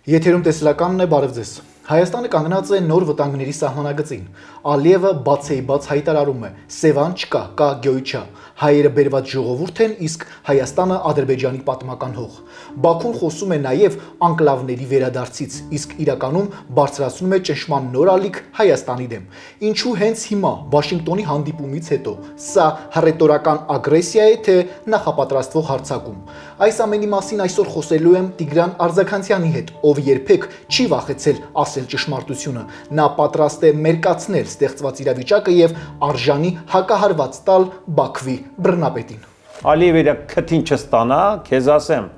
Եթերում տեսլականն է, բարև ձեզ։ Հայաստանը կանգնած է նոր վտանգների սահմանագծին։ Ալիևը բացեիբաց հայտարարում է. «Սևան չկա, կա Գյոյչա»։ Հայերը բերված ժողովուրդ են, իսկ Հայաստանը Ադրբեջանի պատմական հող։ Բաքուն խոսում է նաև անկլավների վերադարձից, իսկ իրականում բարձրացնում է ճնշման նոր ալիք Հայաստանի դեմ։ Ինչու հենց հիմա, Վաշինգտոնի հանդիպումից հետո, սա հռետորական ագրեսիա է, թե նախապատրաստվող հարձակում։ Այս ամենի մասին այսօր խոսելու եմ Տիգրան Արձաքանցյանի հետ, ով երբեք չի վախեցել ասել ճշմարտությունը։ Նա պատրաստ է մերկացնել ստեղծված իրավիճակը եւ արժանի հակահարված տալ Բաքվի բռնապետին։ Ալիևը իր քթին չստանա, քեզ ասեմ,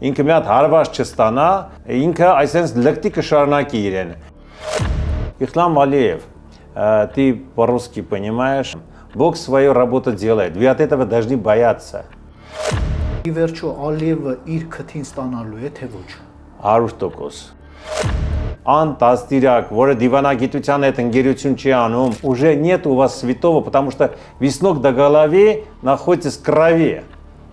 ինքը մի հատ հարված չստանա, ինքը այսպես լկտի կշարունակի իրեն։ Ислам Алиев, ты по-русски понимаешь, Бог свою работу делает, вы от этого должны бояться։ Ի վերջո Ալիևը իր քթին ստանալու է, թե ոչ։ 100%։ Антастирак, որը դիվանագիտության հետ ընկերություն չի անում, уже нет у вас святого, потому что веснок до головы находится в крови.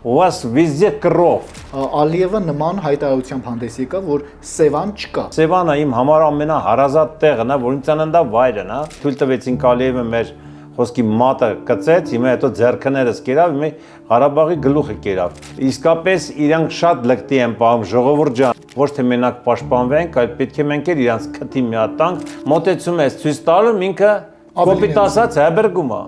У вас везде кровь։ Ալիևը նման հայտարարությամբ հանդես եկավ, որ Սևան չկա։ Սևանը իմ համար ամենահարազատ տեղն է, որ ինձ աննդա վայրն է։ Թույլ տվեցինք Ալիևը մեր խոսքի մատը կծեց, հիմա հետո ձեռքներս կերավ, հիմա Ղարաբաղի գլուխը կերավ։ Իսկապես իրանք շատ լկտի են պահում, ժողովուրդ ջան, ոչ թե մենակ պաշտպանվենք, այլ պետք է մենք էլ իրանց քթի միատանք, մոտեցում ես ցույց տալու ինքը կոպիտ ասած հաբերգում է։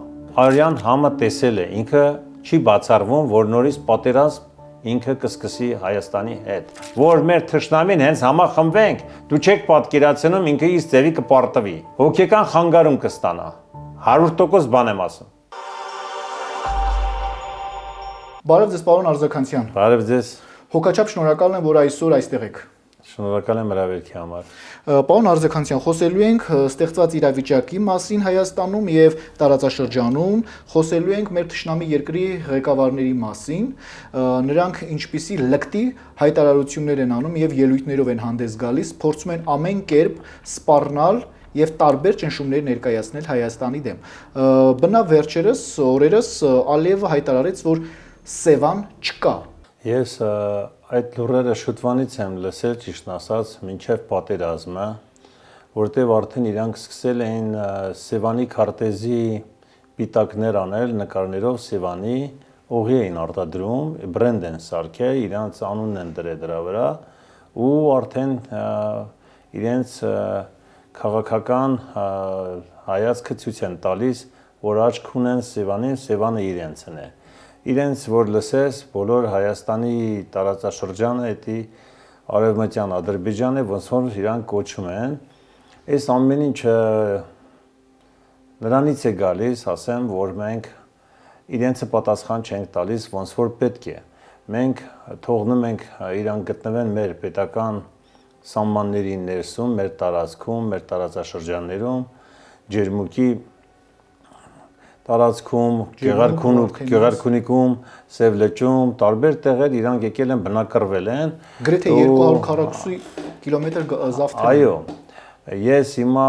Արյան համը տեսել է, ինքը չի բացառվում, որ նորից պատերազմ ինքը կսկսի Հայաստանի հետ։ Որ մեր թշնամին հենց համախմբենք, դու չեք պատկերացնում ինքը իր ձևի կպարտվի։ Հոգեկան խանգարում կստանա։ 100% բան եմ ասում։ Բարև ձեզ, պարոն Արձաքանցյան։ Բարև ձեզ։ Հոգաչափ շնորհակալ եմ, որ այսօր այստեղ եք։ Շնորհակալ եմ հրավերքի համար։ Պարոն Արձաքանցյան, խոսելու ենք ստեղծված իրավիճակի մասին Հայաստանում եւ տարածաշրջանում, խոսելու ենք մեր թշնամի երկրի ղեկավարների մասին, նրանք ինչպիսի լկտի հայտարարություններ են անում եւ ելույթներով են հանդես գալիս, փորձում են ամեն կերպ սպառնալ եւ տարբեր ճնշումներ ներկայացնել Հայաստանի դեմ։ Բնավ վերջերս օրերս Ալիևը հայտարարեց, որ Սևան չկա։ Ես այդ լուրերը շուտվանից եմ լսել, ճիշտ ասած, մինչև պատերազմը, որտեղ արդեն իրանք սկսել էին Սևանի քարտեզի պիտակներ անել, նկարներով Սևանի, օղի էին արտադրում, բրենդ են սարքել, իրանց անունն են դրել դրա վրա, ու արդեն իրենց քաղաքական հայացքը ցույց են տալիս, որ աչք ունեն Սևանին, Սևանը իրենցն է։ Իրենց որ լսես, բոլոր Հայաստանի տարածաշրջանը էդի արևմտյան Ադրբեջանը ոնց որ իրանք կոչում են, այս ամեն ինչը նրանից է գալիս, ասեմ, որ մենք իրենցը պատասխան չենք տալիս, ոնց որ պետք է։ Մենք թողնում ենք իրանք գտնվեն մեր պետական սահմանների ներսում, մեր տարածքում, մեր տարածաշրջաններում, ջերմուկի տարածքում, Գեղարքունիքում, Սև լճում, տարբեր տեղեր իրանք եկել են բնակրվել են։ Գրեթե 240 կիլոմետր զավթ։ Այո։ Ես հիմա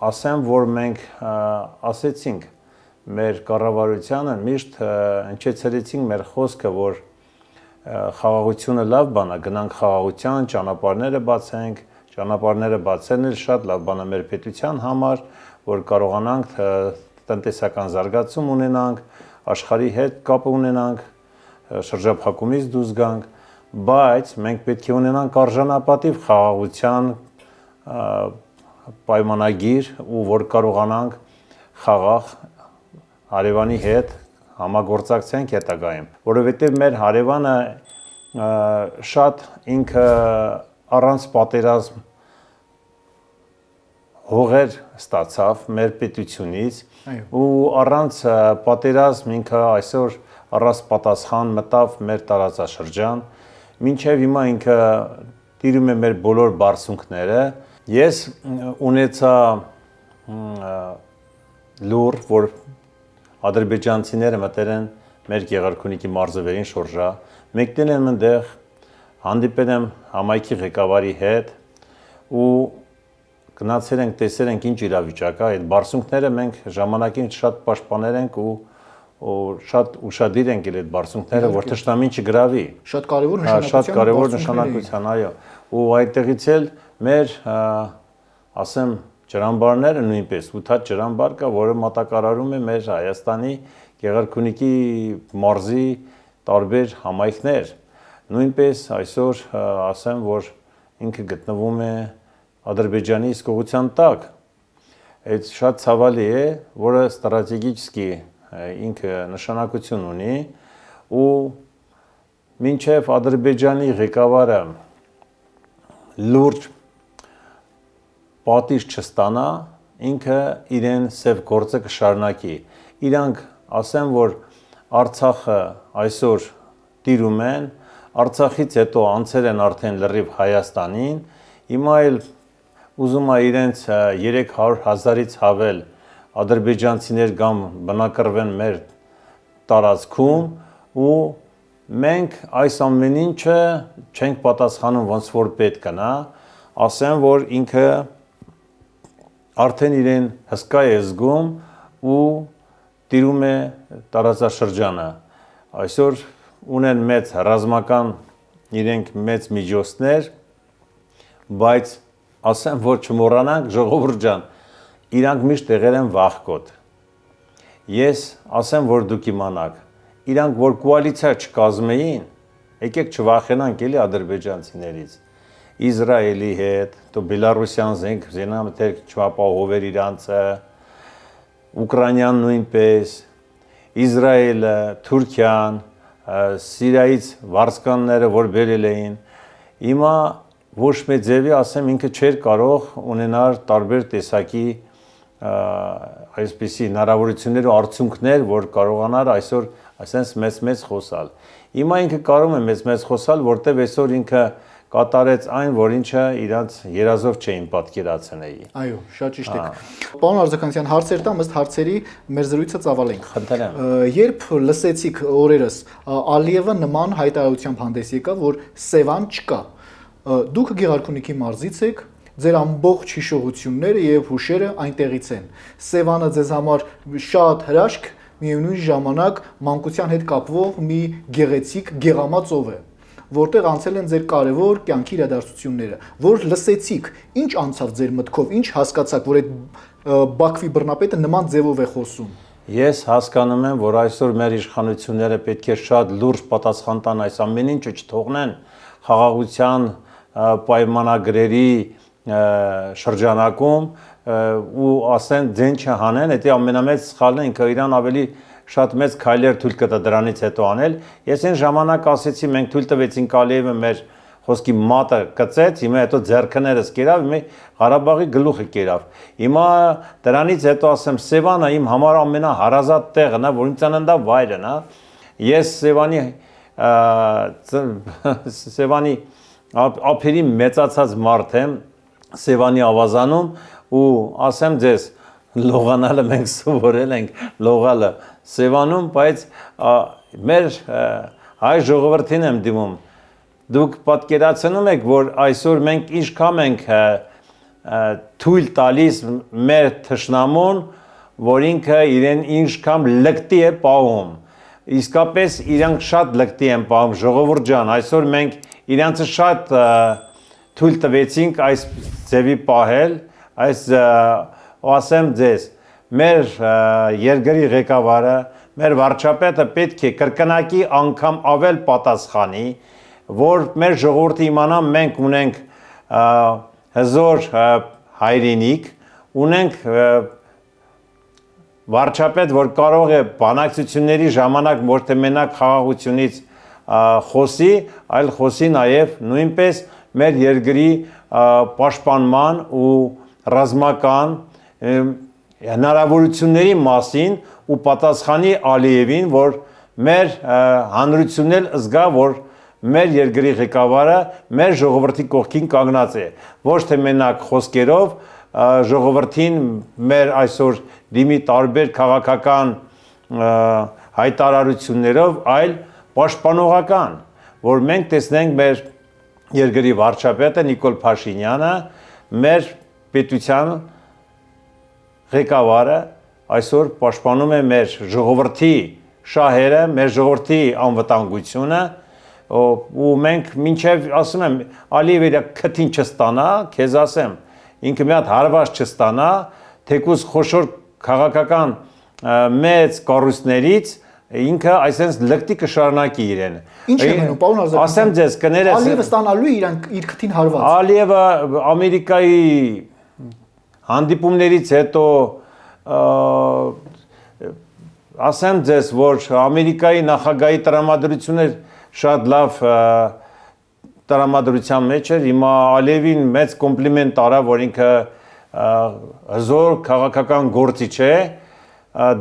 ասեմ, որ մենք ասեցինք մեր կառավարությանը միշտ հնչեցրեցինք մեր խոսքը, որ խաղաղությունը լավ բան է, գնանք խաղաղության, ճանապարհները բացենք, ճանապարհները բացելն էլ շատ լավ բան է մեր պետության համար, որ կարողանանք տնտեսական զարգացում ունենանք, աշխարհի հետ կապ ունենանք, շրջափակումից դուրս գանք, բայց մենք պետք է ունենանք արժանապատիվ խաղաղության պայմանագիր ու որ կարողանանք խաղաղ հարևանի հետ համագործակցենք հետագայում, որովհետև մեր հարևանը շատ ինքը առանց պատերազմ հողեր ստացավ մեր պետությունից ու առանց պատերազմ ինքը այսօր առանց պատասխան մտավ մեր տարածաշրջան, մինչև հիմա ինքը տիրում է մեր բոլոր բարձունքները։ Ես ունեցա լուր, որ ադրբեջանցիները մտել են մեր Գեղարքունիքի մարզվերին շորժա, մեկնել են այնտեղ, հանդիպել եմ համայնքի ղեկավարի հետ ու գնացել ենք, տեսել ենք ինչ իրավիճակ է, այդ բարձունքները մենք ժամանակին շատ պաշտպանել ենք ու շատ ուշադիր ենք այդ բարձունքները, որ թշնամին չգրավի։ Շատ կարևոր նշանակության, այո, ու այդտեղից էլ մեր ասեմ ջրամբարները նույնպես 8 հատ ջրամբար կա, որը մատակարարում է մեր Հայաստանի Գեղարքունիքի մարզի տարբեր համայնքներ։ Նույնպես այսօր ասեմ, որ ինքը գտնվում է Ադրբեջանի իսկողության տակ։ Այդ շատ ցավալի է, որը ստրատեգիչկի ինքը նշանակություն ունի ու մինչև Ադրբեջանի ղեկավարը լուրջ պատիժ չստանա, ինքը իրեն սև գործը կշարունակի։ Իրանք ասեմ, որ Արցախը այսօր տիրում են, Արցախից հետո անցել են արդեն լրիվ Հայաստանին, հիմա էլ ուզում է իրենց 300,000-ից ավել ադրբեջանցիներ կամ բնակրվեն մեր տարածքում ու մենք այս ամեն ինչը չենք պատասխանում ոնց որ պետք է նա, ասեմ, որ ինքը արդեն իրեն հսկա է զգում ու տիրում է տարածաշրջանը։ Այսօր ունեն մեծ ռազմական իրենք մեծ միջոցներ, բայց ասեմ, որ չմոռանանք ժողովուրդ ջան, իրանք միշտ եղել են վախկոտ։ Ես ասեմ, որ դուք իմանաք, իրանք որ կոալիցիա չկազմեին, եկեք չվախենանք էլի ադրբեջանցիներից, Իսրայելի հետ, то Բելարուսյան զենամթերք չապահովեր իրանցը, Ուկրաինան նույնպես, Իսրայելը, Թուրքիան, Սիրիայից վարձկանները, որ բերել էին, հիմա ոչ մի ձևի ասեմ ինքը չէր կարող ունենալ տարբեր տեսակի այսպիսի հնարավորություններ ու արդյունքներ, որ կարողանար այսօր այսպես մեծ խոսալ։ Հիմա ինքը կարող է մեծ խոսալ, որտեղ այսօր ինքը կատարեց այն, որ ինչը իրանց երազով չէին պատկերացնեի։ Այո, շատ ճիշտ եք։ Պարոն Արձականյան, հարցեր տամ, ըստ հարցերի մեր զրույցը ծավալենք։ Խնդրեմ։ Երբ լսեցիք օրերս Ալիևը նման հայտարարությամբ հանդես եկավ, որ Սևան չկա, դուք Գեղարքունիքի մարզից եք, ձեր ամբողջ հիշողությունները եւ հուշերը այնտեղից են։ Սևանը ձեզ համար շատ հրաշք, միևնույն ժամանակ մանկության հետ կապվող մի գեղեցիկ գեղամածով է, որտեղ անցել են ձեր կարևոր կյանքի իրադարձությունները, որ լսեցիք, ինչ անցավ ձեր մտքով, ինչ հասկացաք, որ այդ Բաքվի բռնապետը նման ձևով է խոսում։ Ես հասկանում եմ, որ այսօր մեր իշխանությունները պետք է շատ լուրջ պատասխան տան այս ամեն ինչը չթողնեն խաղաղության պայմանագրերի շրջանակում ու ասեն ձեն չհանեն, դա ամենամեծ սխալն է, ինքը իրան ավելի շատ մեծ քայլեր թույլ կտա դրանից հետո անել։ Ես այն ժամանակ ասեցի, մենք թույլ տվեցինք Ալիևը մեր խոսքի մատը կծեց, հիմա հետո ձեռքներս կերավ, հիմա Ղարաբաղի գլուխը կերավ։ Հիմա դրանից հետո ասեմ Սևանը իմ համար ամենահարազատ տեղն է, որ ինձ անանդա վայրն է։ Ես Սևանի ափերի մեծացած մարդ եմ, Սևանի ավազանում ու ասեմ ձեզ լողանալը մենք սովորել ենք լողալը Սևանում, բայց մեր հայ ժողովրդին եմ դիմում, դուք պատկերացնում եք, որ այսօր մենք ինչքան ենք թույլ տալիս մեր թշնամուն, որ ինքը իրեն ինչքան լկտի է պահում, իսկապես իրանք շատ լկտի են պահում, ժողովուրդ ջան, այսօր մենք իրանցը շատ թույլ տվեցինք այս ձևի պահել, այս ասեմ ձեզ, մեր երկրի ղեկավարը, մեր վարչապետը պետք է կրկնակի անգամ ավել պատասխանի, որ մեր ժողովուրդը իմանա մենք ունենք հզոր հայրենիք, ունենք վարչապետ, որ կարող է բանակցությունների ժամանակ ոչ թե մենակ խաղաղությունից խոսի, այլ խոսի նաև նույնպես մեր երկրի պաշտպանման ու ռազմական հնարավորությունների մասին ու պատասխանի Ալիևին, որ մեր հանրությունն էլ զգա, որ մեր երկրի ղեկավարը մեր ժողովրդի կողքին կանգնած է, ոչ թե մենակ խոսքերով, ժողովրդին մեր այսօր դիմի տարբեր քաղաքական հայտարարություններով, այլ պաշտպանողական, որ մենք տեսնենք մեր երկրի վարչապետը Նիկոլ Փաշինյանը, մեր պետության ղեկավարը այսօր պաշտպանում է մեր ժողովրդի շահերը, մեր ժողովրդի անվտանգությունը, ու մենք մինչև ասում եմ Ալիևը իր քթին չստանա, քեզ ասեմ, ինքը մի հատ հարված չստանա, թեկուզ խոշոր քաղաքական մեծ կառույցներից ինքը այսպես լկտի կշարունակի իրեն։ Ինչ է մնում, պարոն Արզականյան։ Ասեմ ձեզ, կներես Ալիևը ստանալու է իր քթին հարված։ Ալիևը Ամերիկայի հանդիպումներից հետո ասեմ ձեզ, որ Ամերիկայի նախագահի տրամադրությունը շատ լավ տրամադրության մեջ էր, հիմա Ալիևին մեծ կոմպլիմենտ տարա, որ ինքը հզոր քաղաքական գործիչ է,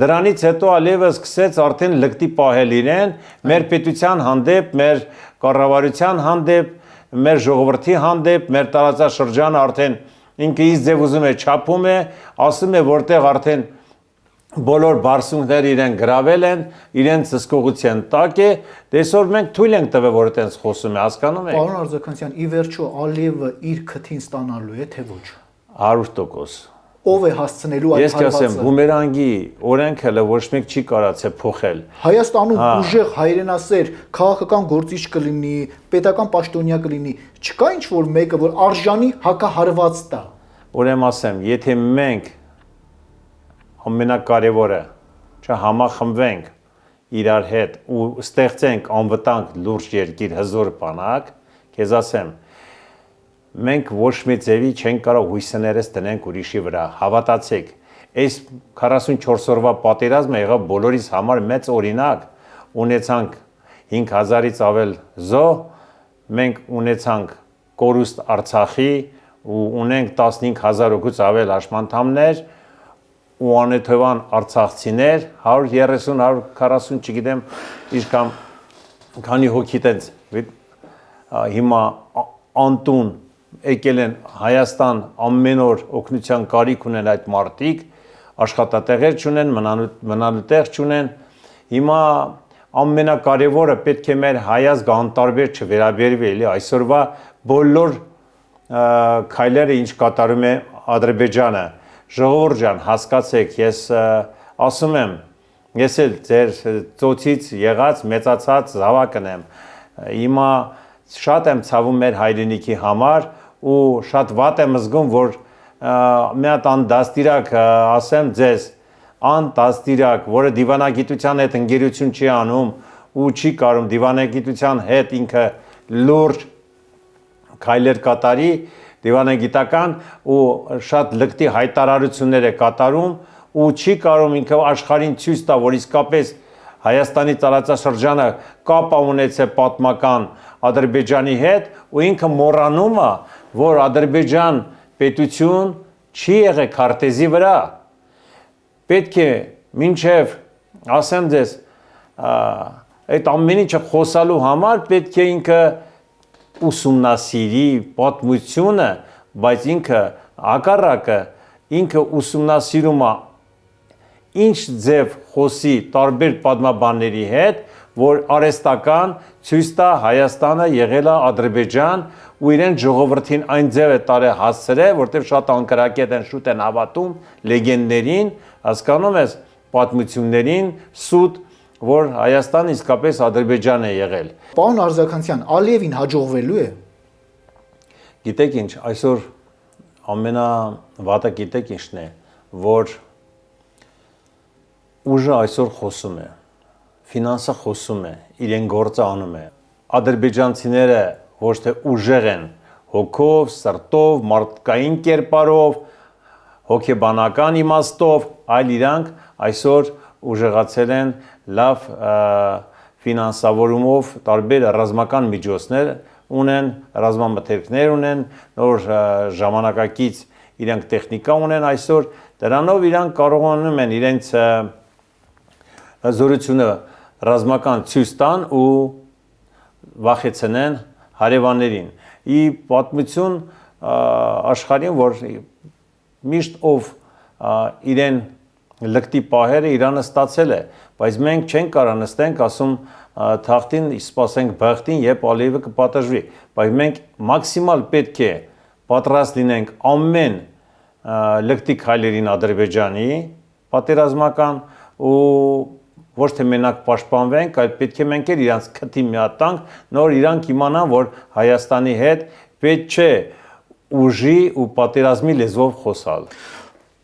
դրանից հետո Ալիևը սկսեց արդեն լկտի պահել իրեն, մեր պետության հանդեպ, մեր կառավարության հանդեպ, մեր ժողովրդի հանդեպ, մեր տարածաշրջանը արդեն ինքը իր ձև ուզում է չափում է, ասում է, որտեղ արդեն բոլոր բարսունքները իրեն գրավել են, իրենց հսկողության տակ է, դեսօր մենք թույլ ենք տվել, որ այդպես խոսում է, հասկանում եք։ Պարոն Արզականյան, ի վերջո Ալիևը իր քթին ստանալու է, թե ոչ։ 100%։ Ով է հասցնելու այդ Ես կասեմ, բումերանգի օրենքը ոչ մեկ չի կարացե փոխել։ Հայաստանում ուժեղ հայրենասեր քաղաքական գործիչ կլինի, պետական պաշտոնյա կլինի, չկա ինչ որ մեկը, որ արժանի հակահարված տա։ Ուրեմն ասեմ, եթե մենք ամենակարևորը չհամախմբվենք իրար հետ ու ստեղծենք անվտանգ լուրջ երկիր հզոր բանակ, քեզ ասեմ, մենք ոչ մի ձևի չենք կարող հույսներս դնենք ուրիշի վրա, հավատացեք, այս 44 օրվա պատերազմը եղավ բոլորիս համար մեծ օրինակ, ունեցանք 5000-ից ավել զոհ, մենք ունեցանք կորուստ Արցախի ու ունենք 15000 հոգուց ավել հաշմանդամներ ու անեթևան արցախցիներ, 130-140 չգիտեմ, ինչքան քանի հոգի տենց հիմա անտուն եկել են Հայաստան ամեն օր օգնության կարիք ունեն այդ մարդիկ, աշխատատեղեր չունեն, մնալու տեղ չունեն։ Հիմա ամենակարևորը պետք է մեր հայազգը անտարբեր չվերաբերվի, էլի այսօրվա բոլոր քայլերը ինչ կատարում է Ադրբեջանը։ Ժողովուրդ ջան, հասկացեք, ես ասում եմ, ես էլ ձեր ծոցից եղած մեծացած զավակն եմ։ Հիմա շատ եմ ցավում մեր հայրենիքի համար ու շատ վատ եմ զգում, որ մի հատ անդաստիրակ, ասեմ ձեզ, անդաստիրակ, որը դիվանագիտության հետ ընկերություն չի անում ու չի կարում դիվանագիտության հետ ինքը լուրջ քայլեր կատարի, դիվանագիտական ու շատ լկտի հայտարարություններ է կատարում ու չի կարող ինքը աշխարհին ցույց տա, որ իսկապես Հայաստանի տարածաշրջանը կապ ունեցե պատմական Ադրբեջանի հետ ու ինքը մոռանում է, որ Ադրբեջան պետություն չի եղել քարտեզի վրա։ Պետք է մինչև ասեմ ձեզ, այդ ամեն ինչը խոսալու համար պետք է ինքը ուսումնասիրի պատմությունը, բայց ինքը հակառակը ինքը ուսումնասիրում է ինչ ձև խոսի տարբեր պատմաբանների հետ, որ արհեստական ցույց տա Հայաստանը եղել է Ադրբեջան ու իրեն ժողովրդին այն ձև է տարե հասցրել, որտեղ շատ անկրակետ են շուտ են հավատում լեգենդներին, հասկանում ես, պատմություններին, սուտ, որ Հայաստանը իսկապես Ադրբեջան է եղել։ Պարոն Արզականյան, Ալիևին հաջողվելու է։ Գիտեք ինչ, այսօր ամենավատը գիտեք ինչն է, որ ուժը այսօր խոսում է, ֆինանսը խոսում է, իրեն գործը անում է։ Ադրբեջանցիները ոչ թե ուժեղ են, հոգով, սրտով, մարդկային կերպարով, հոգեբանական իմաստով, այլ իրանք այսօր ուժեղացել են լավ ֆինանսավորումով, տարբեր ռազմական միջոցներ ունեն, ռազմամթերքներ ունեն, նոր ժամանակակից իրանք տեխնիկա ունեն այսօր, դրանով իրանք կարողանում են իրենց զորությունը ռազմական ցույց տան ու վախեցնեն հարևաններին։ Ի պատմություն աշխարհին, որ միշտ ով իրեն լկտի պահերը Իրանը ստացել է, բայց մենք չենք կարող նստենք, ասում թախտին սպասենք բախտին, երբ Ալիևը կպատժվի, բայց մենք մաքսիմալ պետք է պատրաստ լինենք ամեն լկտի քայլերին Ադրբեջանի պատերազմական ու ոչ թե մենակ պաշտպանվենք, այլ պետք է մենք էլ իրանց քթի միատանք, նոր իրանք իմանան, որ Հայաստանի հետ պետք չէ ուժի ու պատերազմի լեզվով խոսալ։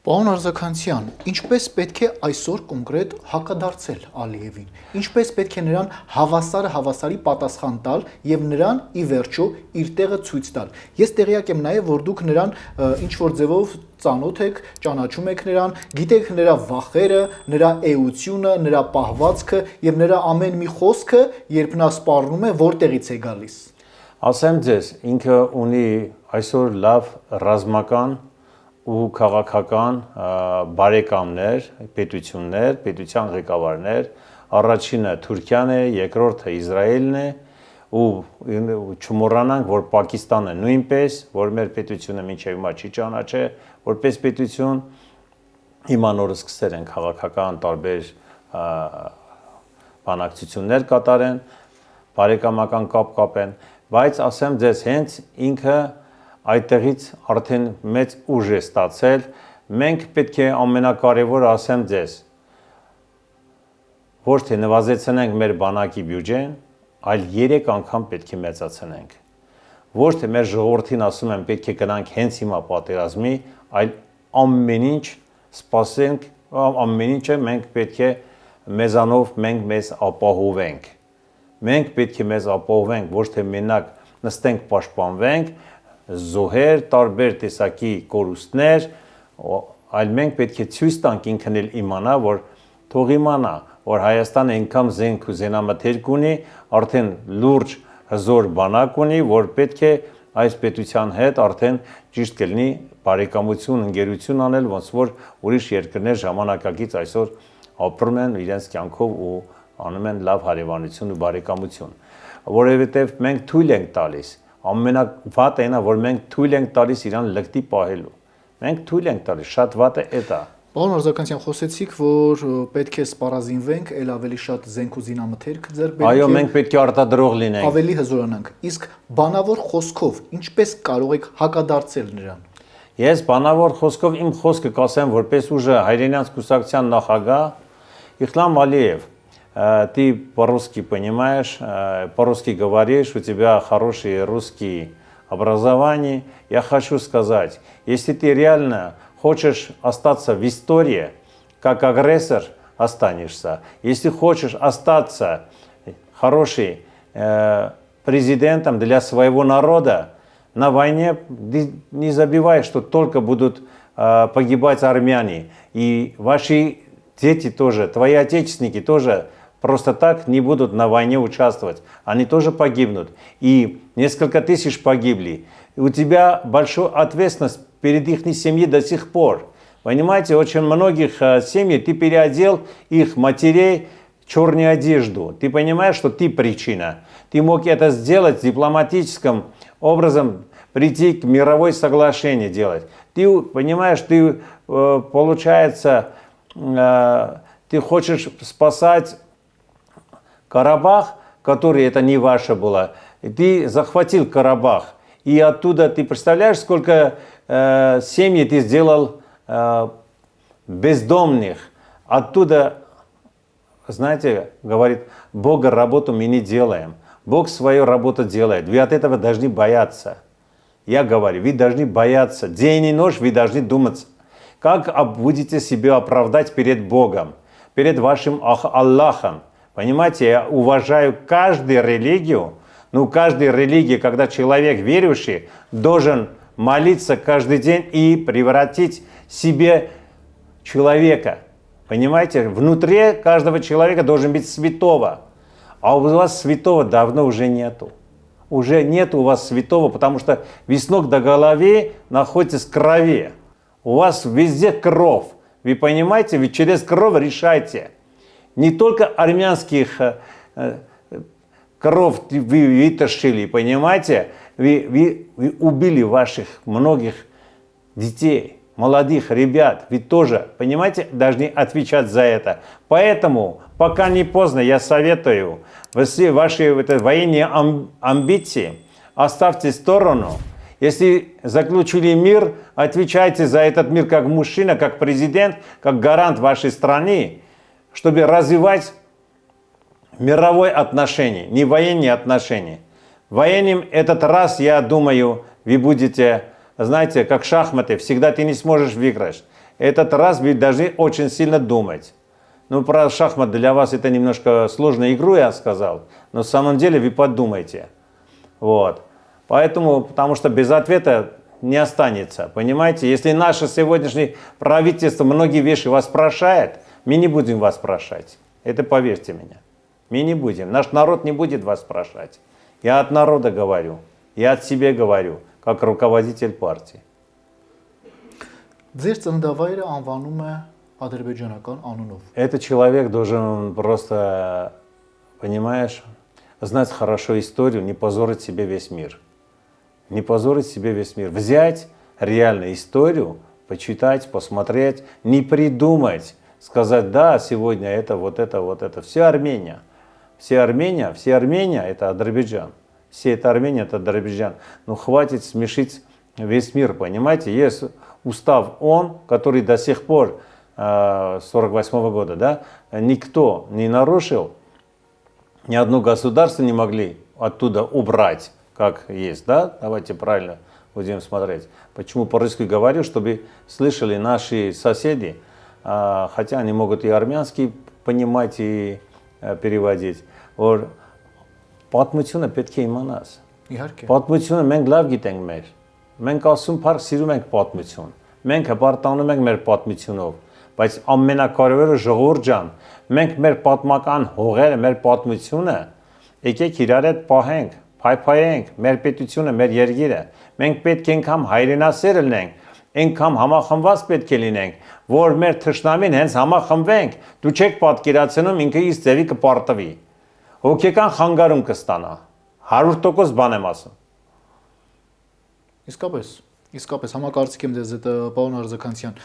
Պարոն Արզականցյան, ինչպես պետք է այսօր կոնկրետ հակադարձել Ալիևին։ Ինչպես պետք է նրան հավասարի պատասխան տալ եւ նրան ի վերջո իր տեղը ցույց տալ։ Ես տեղյակ եմ նաեւ, որ դուք նրան ինչ որ ձևով ծանոթ եք, ճանաչում եք նրան, գիտեք նրա վախերը, նրա էությունը, նրա պահվածքը եւ նրա ամեն մի խոսքը, երբ նա սպառնում է, որտեղից է գալիս։ Ասեմ ձեզ, ինքը ունի այսօր լավ ռազմական ու քաղաքական բարեկամներ, պետություններ, պետության ղեկավարներ, առաջինը Թուրքիան է, երկրորդը Իսրայելն է, ու չմոռանանք, որ Պակիստանը նույնպես, որ մեր պետությունը մինչև հիմա չի ճանաչել, որպես պետություն հիմա նորը սկսել են քաղաքական տարբեր բանակցություններ կատարեն, բարեկամական կապ կապեն, բայց ասեմ ձեզ, հենց ինքը այդտեղից արդեն մեծ ուժ է ստացել, մենք պետք է ամենակարևորը ասեմ ձեզ, ոչ թե նվազեցնենք մեր բանակի բյուջեն, այլ 3 անգամ պետք է մեծացնենք։ Ոչ թե մեր ժողովրդին ասում եմ պետք է գնանք հենց հիմա պատերազմի, այլ ամեն ինչ սպասենք, ամեն ինչը մենք պետք է մեզանով մենք մեզ ապահովենք։ Մենք պետք է մեզ ապահովենք, ոչ թե մենակ նստենք պաշտպանվենք, զոհեր, տարբեր տեսակի կորուստներ, այլ մենք պետք է ցույց տանք ինքն էլ իմանա, որ թող իմանա, որ Հայաստանը այնքան զենք ու զենամթերք ունի, արդեն լուրջ հզոր բանակ ունի, որ պետք է այս պետության հետ արդեն ճիշտ կլինի բարեկամություն, ընկերություն անել, ոնց որ ուրիշ երկրներ ժամանակակից այսօր ապրում են իրենց կյանքով ու անում են լավ հարևանություն ու բարեկամություն, որովհետև մենք թույլ ենք տալիս, ամենավատը այն է, որ մենք թույլ ենք տալիս իրան լկտի պահելու, մենք թույլ ենք տալիս, շատ վատը էդ է։ Պարոն Արզականցյան, խոսեցիք, որ պետք է սպառազինվենք, ել ավելի շատ զենք ու զինամթերք ձեռք բերենք։ Այո, մենք պետք է արտադրող լինենք։ Ավելի հզորանանք։ Իսկ բանավոր խոսքով ինչպես կարող եք հակադարձել նրան։ Ես բանավոր խոսքով իմ խոսքը կասեմ, որպես ուժը հայրենյանց կուսակցության նախագահ Իլհամ Ալիև, ты по-русски понимаешь, по-русски говоришь, у тебя хорошее русское образование. Я хочу сказать, если ты реально хочешь остаться в истории, как агрессор останешься, если хочешь остаться хорошим президентом для своего народа, на войне не забывай, что только будут погибать армяне. И ваши дети тоже, твои отечественники тоже просто так не будут на войне участвовать. Они тоже погибнут. И несколько тысяч погибли. И у тебя большая ответственность перед их семьей до сих пор. Понимаете, очень многих семей ты переодел их матерей в черную одежду. Ты понимаешь, что ты причина. Ты мог это сделать дипломатическим образом, прийти к мировой соглашению делать. Ты понимаешь, ты, получается, ты хочешь спасать Карабах, который это не ваше было. Ты захватил Карабах. И оттуда, ты представляешь, сколько семьи ты сделал бездомных. Оттуда, знаете, говорит, Бога работу мы не делаем. Бог свою работу делает. Вы от этого должны бояться. Я говорю, вы должны бояться. День и ночь вы должны думать, как будете себя оправдать перед Богом, перед вашим Аллахом. Понимаете, я уважаю каждую религию, но каждая религия, когда человек верующий, должен молиться каждый день и превратить себе человека. Понимаете, внутри каждого человека должен быть святого. А у вас святого давно уже нету. Уже нет у вас святого, потому что вы с ног до головы находитесь в крови. У вас везде кровь. Вы понимаете, вы через кровь решаете. Не только армянских кровь вы вытащили, понимаете? Вы убили ваших многих детей, молодых ребят. Вы тоже, понимаете, должны отвечать за это. Поэтому, пока не поздно, я советую, все ваши военные амбиции оставьте в сторону. Если заключили мир, отвечайте за этот мир как мужчина, как президент, как гарант вашей страны, чтобы развивать мировой отношений, не военные отношения. Военным этот раз, я думаю, вы будете, знаете, как шахматы, всегда ты не сможешь выиграть. Этот раз вы должны очень сильно думать. Ну, про шахмат для вас это немножко сложная игру, я сказал, но на самом деле вы подумайте. Вот. Поэтому, потому что без ответа не останется, понимаете? Если наше сегодняшнее правительство многие вещи вас спрашивает, мы не будем вас спрашивать. Это поверьте мне. Мы не будем. Наш народ не будет вас спрашивать. Я от народа говорю, я от себя говорю, как руководитель партии. Ձեր ծննդավայրը անվանում է ադրբեջանական անունով։ Этот человек должен просто, понимаешь, знать хорошо историю, не позорить себе весь мир. Не позорить себе весь мир. Взять реально историю, почитать, посмотреть, не придумать, сказать, да, сегодня это, вот это, вот это. Все Армения. Все Армения это Азербайджан. Все это Армения, это Азербайджан. Но хватит смешить весь мир, понимаете? Есть устав ООН, который до сих пор, 1948 года, да, никто не нарушил, ни одно государство не могли оттуда убрать, как есть, да? Давайте правильно будем смотреть. Почему по-русски говорю, чтобы слышали наши соседи, хотя они могут и армянский понимать, и переводить. Որ պատմությունը պետք է իմանաս։ Իհարկե։ Պատմությունը մենք լավ գիտենք մեր։ Մենք ասում փառք սիրում ենք պատմություն։ Մենք հպարտանում ենք մեր պատմությունով, բայց ամենակարևորը ժողովուրդ ջան, մենք մեր պատմական հողերը, մեր պատմությունը եկեք իրար հետ պահենք, փայփայենք մեր պետությունը, մեր երկիրը։ Մենք պետք է անգամ հայրենասեր լինենք, անգամ համախմբված պետք է լինենք, որ մեր թշնամին հենց համախմբվենք, դու չեք պատկերացնում ինքը իր ձևի կպարտվի։ Հոգեկան խանգարում կստանա, 100% բան եմ ասում։ Իսկապես համակարծիք եմ ձեզ հետ, պարոն Արզականցյան,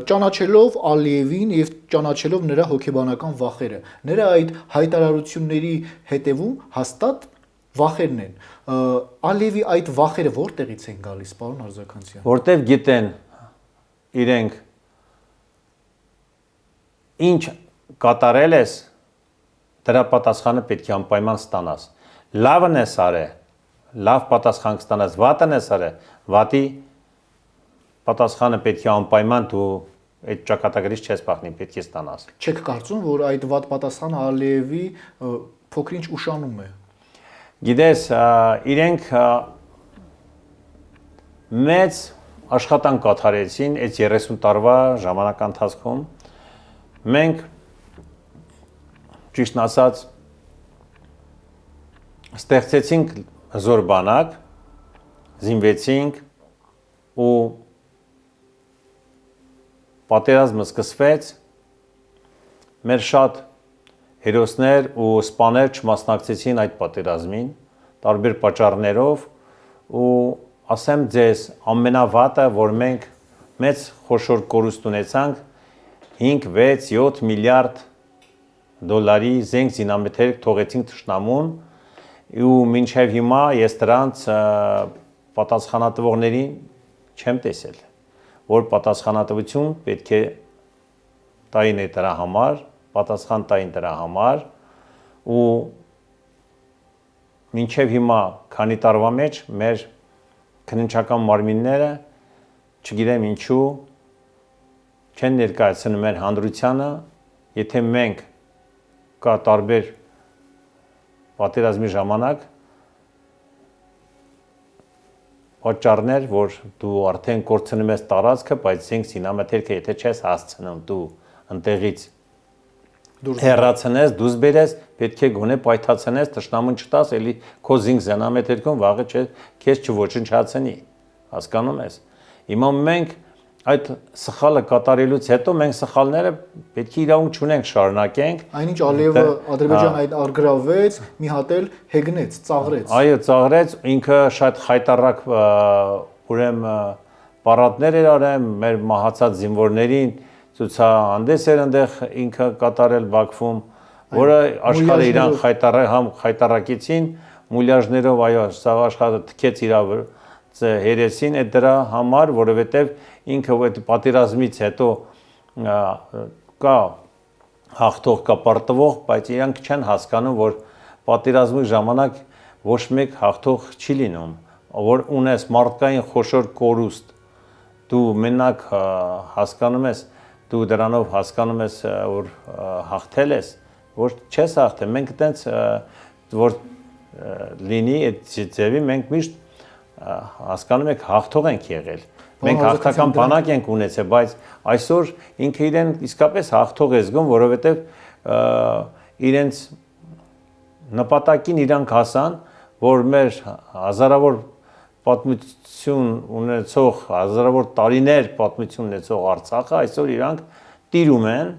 ճանաչելով Ալիևին եւ ճանաչելով նրա հոգեբանական վախերը, նրա այդ հայտարարությունների հետևում հաստատ վախերն են։ Ալիևի այդ վախերը որտեղից են գալիս, պարոն Արզականցյան։ Որտեվ գիտեն իրենք ինչ կատարել ես, դրա պատասխանը պետք է անպայման ստանաս։ Լավն ես արել, լավ պատասխան կստանաս, վատն ես արել, վատի պատասխանը պետք է անպայման դու այդ ճակատագրից չես փախնի, պետք է ստանաս։ Չեք կարծում, որ այդ վատ պատասխանը Ալիևի փոքրինչ ուշանում է։ Գիտես, իրենք մեծ աշխատանք կատարեցին այդ 30 տարվա ժամանակի ընթացքում։ Մենք ճիշտն ասած ստեղծեցինք զոր բանակ, զինվեցինք ու պատերազմը սկսվեց, մեր շատ հերոսներ ու սպաներ չմասնակցեցին այդ պատերազմին, տարբեր պատճառներով ու ասեմ ձեզ ամենավատը, որ մենք մեծ խոշոր կորուստ ունեցանք 5, 6, 7 միլիարդ դոլարի զենք զինամթերք թողեցինք թշնամուն ու մինչև հիմա ես դրանց պատասխանատվողներին չեմ տեսել, որ պատասխանատվություն պետք է տային է դրա համար, պատասխան տային դրա համար ու մինչև հիմա քանի տարվա մեջ մեր քննչական մարմինները չգիտեմ ինչու չեն ներկայացնում մեր հանրությանը, եթե մենք կա տարբեր պատերազմի ժամանակ պատճառներ, որ դու արդեն կորցնում ես տարածքը, բայց զենք զինամթերքը եթե չես հասցնում դու ընտեղից հեռացնես, դուրս բերես, պետք է գոնե պայթացնես, թշնամուն չտաս, էլի քո զինք զինամթերքում վաղը քեզ չոչնչացնի, հասկանում ես։ Հիմա մենք այդ սխալը կատարելուց հետո մենք սխալները պետք է իրավունք չունենք շարունակենք։ Այնինչ Ալիևը Ադրբեջանը այդ արգրավեց, մի հատ էլ հեգնեց, ծաղրեց։ Այո, ծաղրեց, ինքը շատ խայտառակ ուրեմն պարատներ էր արել մեր մահացած զինվորներին, ցուցահանդես էր այնտեղ ինքը կատարել Բաքվում, որը աշխարհը իրան խայտառակեցին մուլյաժներով, այո, սա աշխարհը թքեց իր հերեսին այդ դրա համար, որովհետև ինքը այդ պատերազմից հետո կա հաղթող կա պարտվող, բայց իրանք չեն հասկանում, որ պատերազմի ժամանակ ոչ մեկ հաղթող չի լինում, որ ունես մարդկային խոշոր կորուստ, դու մենակ հասկանում ես, դու դրանով հասկանում ես, որ հաղթել ես, որ չես հաղթել, մենք այտենց որ լինի այդ ձևի մենք միշտ հասկանում ենք հաղթող ենք եղել, մենք հաղթական բանակ ենք ունեցել, բայց այսօր ինքը իրեն իսկապես հաղթող է զգում, որովհետև իրենց նպատակին իրանք հասան, որ մեր հազարավոր պատմություն ունեցող, հազարավոր տարիներ պատմություն ունեցող Արցախը այսօր իրանք տիրում են։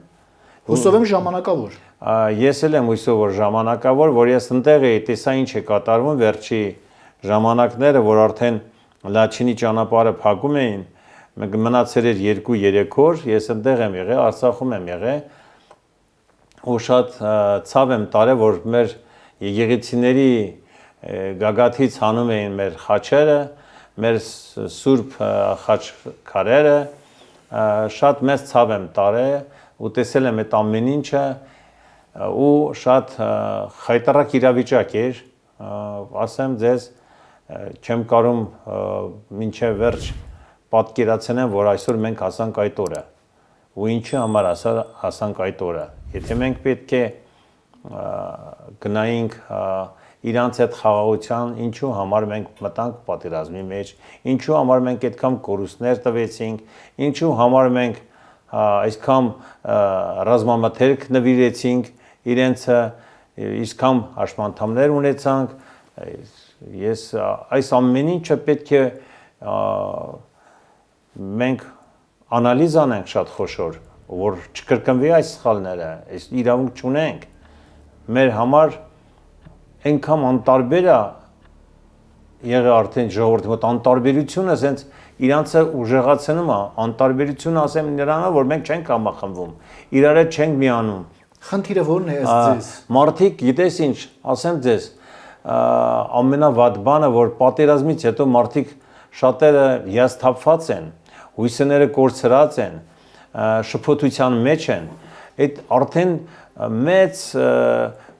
Հուսով եմ ժամանակավոր։ Ես էլ եմ հույսով, որ ժամանակավոր, որ ես ընտեղ էի, տեսա ինչ է կատարվում վերջի ժամանակները, որ արդեն Լաչինի ճանապարհը փակում էին, մնացել էր 2-3 օր, ես ընտեղ եմ եղել, Արցախում եմ եղել, ու շատ ցավ եմ տարել, որ մեր եկեղեցիների գագաթից հանում էին մեր խաչերը, մեր սուրբ խաչքարերը, շատ մեծ ցավ եմ տարել ու տեսել եմ այդ ամեն ինչը ու շատ խայտառակ իրավիճակ էր, ասեմ ձեզ, չեմ կարում մինչև վերջ պատկերացնեմ, որ այսօր մենք հասանք այդ օրը ու ինչի համար հասանք այդ օրը, եթե մենք պետք է գնայինք իրանց այդ խաղաղության, ինչու համար մենք մտանք պատերազմի մեջ, ինչու համար մենք այդքան կորուստներ տվեցինք, ինչու համար մենք այսքան ռազմամթերք նվիրեցինք իրենցը, իսկան հաշմանդամներ ունեցանք, ես այս ամեն ինչը պետք է մենք անալիզ անենք շատ խոշոր, որ չկրկնվի այս սխալները, այս իրավունք չունենք, մեր համար այնքան անտարբեր է եղել արդեն ժողովրդի մոտ անտարբերությունը ասենց իրանցը ուժեղացնում է անտարբերությունը ասեմ նրանա որ մենք չենք համախմբվում իրար հետ չենք միանում խնդիրը ո՞րն է ձեզ մարդիկ գիտես ինչ ասեմ ձեզ ամենավատ բանը որ պատերազմից հետո մարդիկ շատերը հիասթափված են հույսները կորցրած են շփոթության մեջ են այդ արդեն մեծ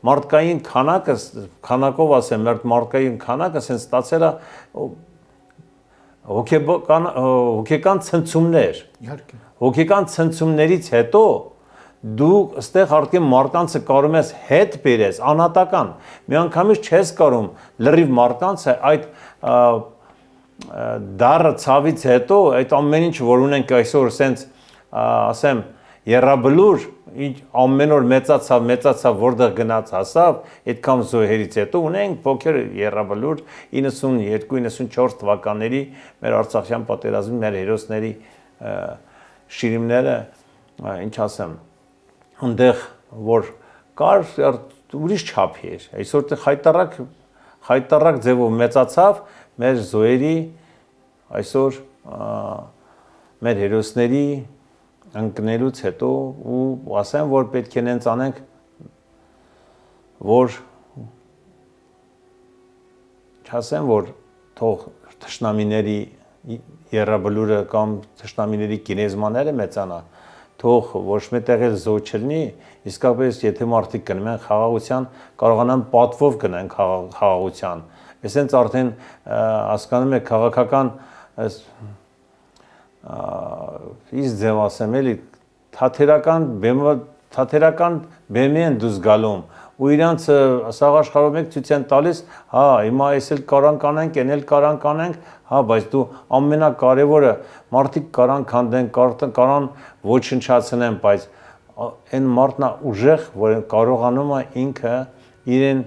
մարդկային քանակով ասեմ, մարդկային քանակը ասեն ստացել է հոգեկան ցնցումներ։ Իհարկե։ Հոգեկան ցնցումներից հետո դու ստեղ արդեն մարդկանցը կարող ես հետ բերես, անհատական։ Միանգամից չես կարող լրիվ մարդկանցը այդ դառը ցավից հետո այդ ամեն ինչ որ ունենք այսօր սենց ասեմ երրաբլուր ամեն օր մեծացավ որտեղ գնաց հասավ այդքան զոհերից հետո ունենք փոքր երրաբլուր 92-94 թվականների մեր արցախյան պատերազմի մեր հերոսների շիրիմները ինչ ասեմ այնտեղ որ կար ուրիշ չափ էր այսօր խայտառակ ձևով մեծացավ մեր զոհերի այսօր մեր հերոսների ընկնելուց հետո ու ասեմ որ պետք է նենց անենք որ չասեմ որ թող թշնամիների երրաբլուրը կամ թշնամիների գինեզմաները մեծանա թող ոչ մետեղ էլ զոհ չլինի իսկապես եթե մարդիկ գնում են խաղաղության կարողանան պատվով գնան խաղաղության այսինքն արդեն հասկանում եք քաղաքական իս ձև ասեմ էլի թաթերական բեմի են դուս գալում ու իրանց սաղ աշխարհով մեկ ցույց են տալիս հա հիմա այս էլ կարան կանենք այն էլ կարան կանենք հա բայց դու ամենակարևորը մարդիկ կարան քանդեն կարան ոչնչացնեն բայց այն մարդն է ուժեղ որ կարողանում է ինքը իրեն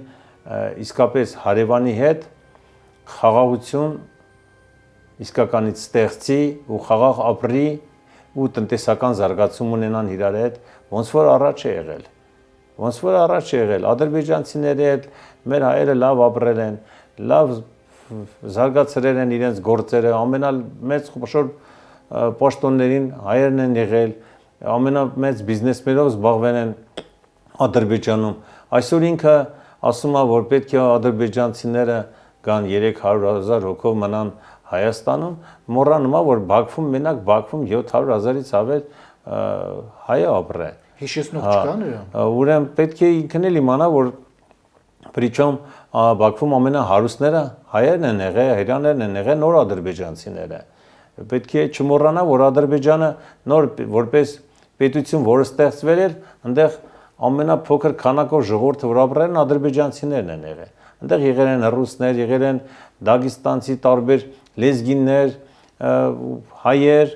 իսկապես հարևանի հետ խաղաղություն իսկականից ստեղծի ու խաղաղ ապրի ու տնտեսական զարգացում ունենան իրար հետ ոնց որ առաջ է եղել ադրբեջանցիների հետ մեր հայերը լավ ապրել են լավ զարգացրել են իրենց գործերը ամենամեծ խոշոր պաշտոններին հայերն են եղել ամենամեծ բիզնեսներով զբաղվել են Ադրբեջանում այսօր ինքը ասում է որ պետք է ադրբեջանցիները կան 300,000 հոգով մնան Հայաստանում մոռանում է որ Բաքվում մենակ Բաքվում 700,000-ից ավել հայ ապրել Հիշեցնող չկա նրան։ Ուրեմն պետք է ինքն էլ իմանա, որ Причем Բաքվում ամենահարուստները հայերն են եղել, հրեաներն են եղել, նոր ադրբեջանցիները։ Պետք է չմոռանալ, որ Ադրբեջանը նոր որպես պետություն, որը ստեղծվել էր, այնտեղ ամենափոքր քանակով ժողովուրդը, որ ապրել են, ադրբեջանցիներն են եղել։ Այնտեղ եղել են ռուսներ, եղել են դագստանցի տարբեր լեզգիններ, հայեր,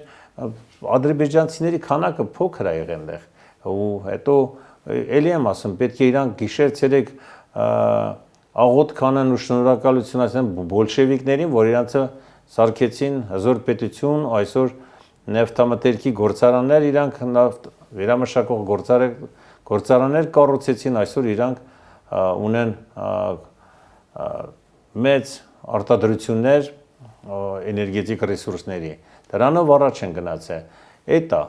ադրբեջանցիների քանակը փոքր է եղել այնտեղ։ Ու հետո էլի եմ ասում, պետք է իրանք գիշեր ցերեկ աղոտ կանան ու շնորհակալություն ասեն բոլշևիկներին, որ իրանցը սարքեցին հզոր պետություն, այսօր նեֆտամթերքի գործարաններ, իրանք վերամշակող գործարաններ կառուցեցին, այսօր իրանք ունեն մեծ արտադրություններ էներգետիկ ռեսուրսների։ Դրանով առաջ են գնացել։ Էտա։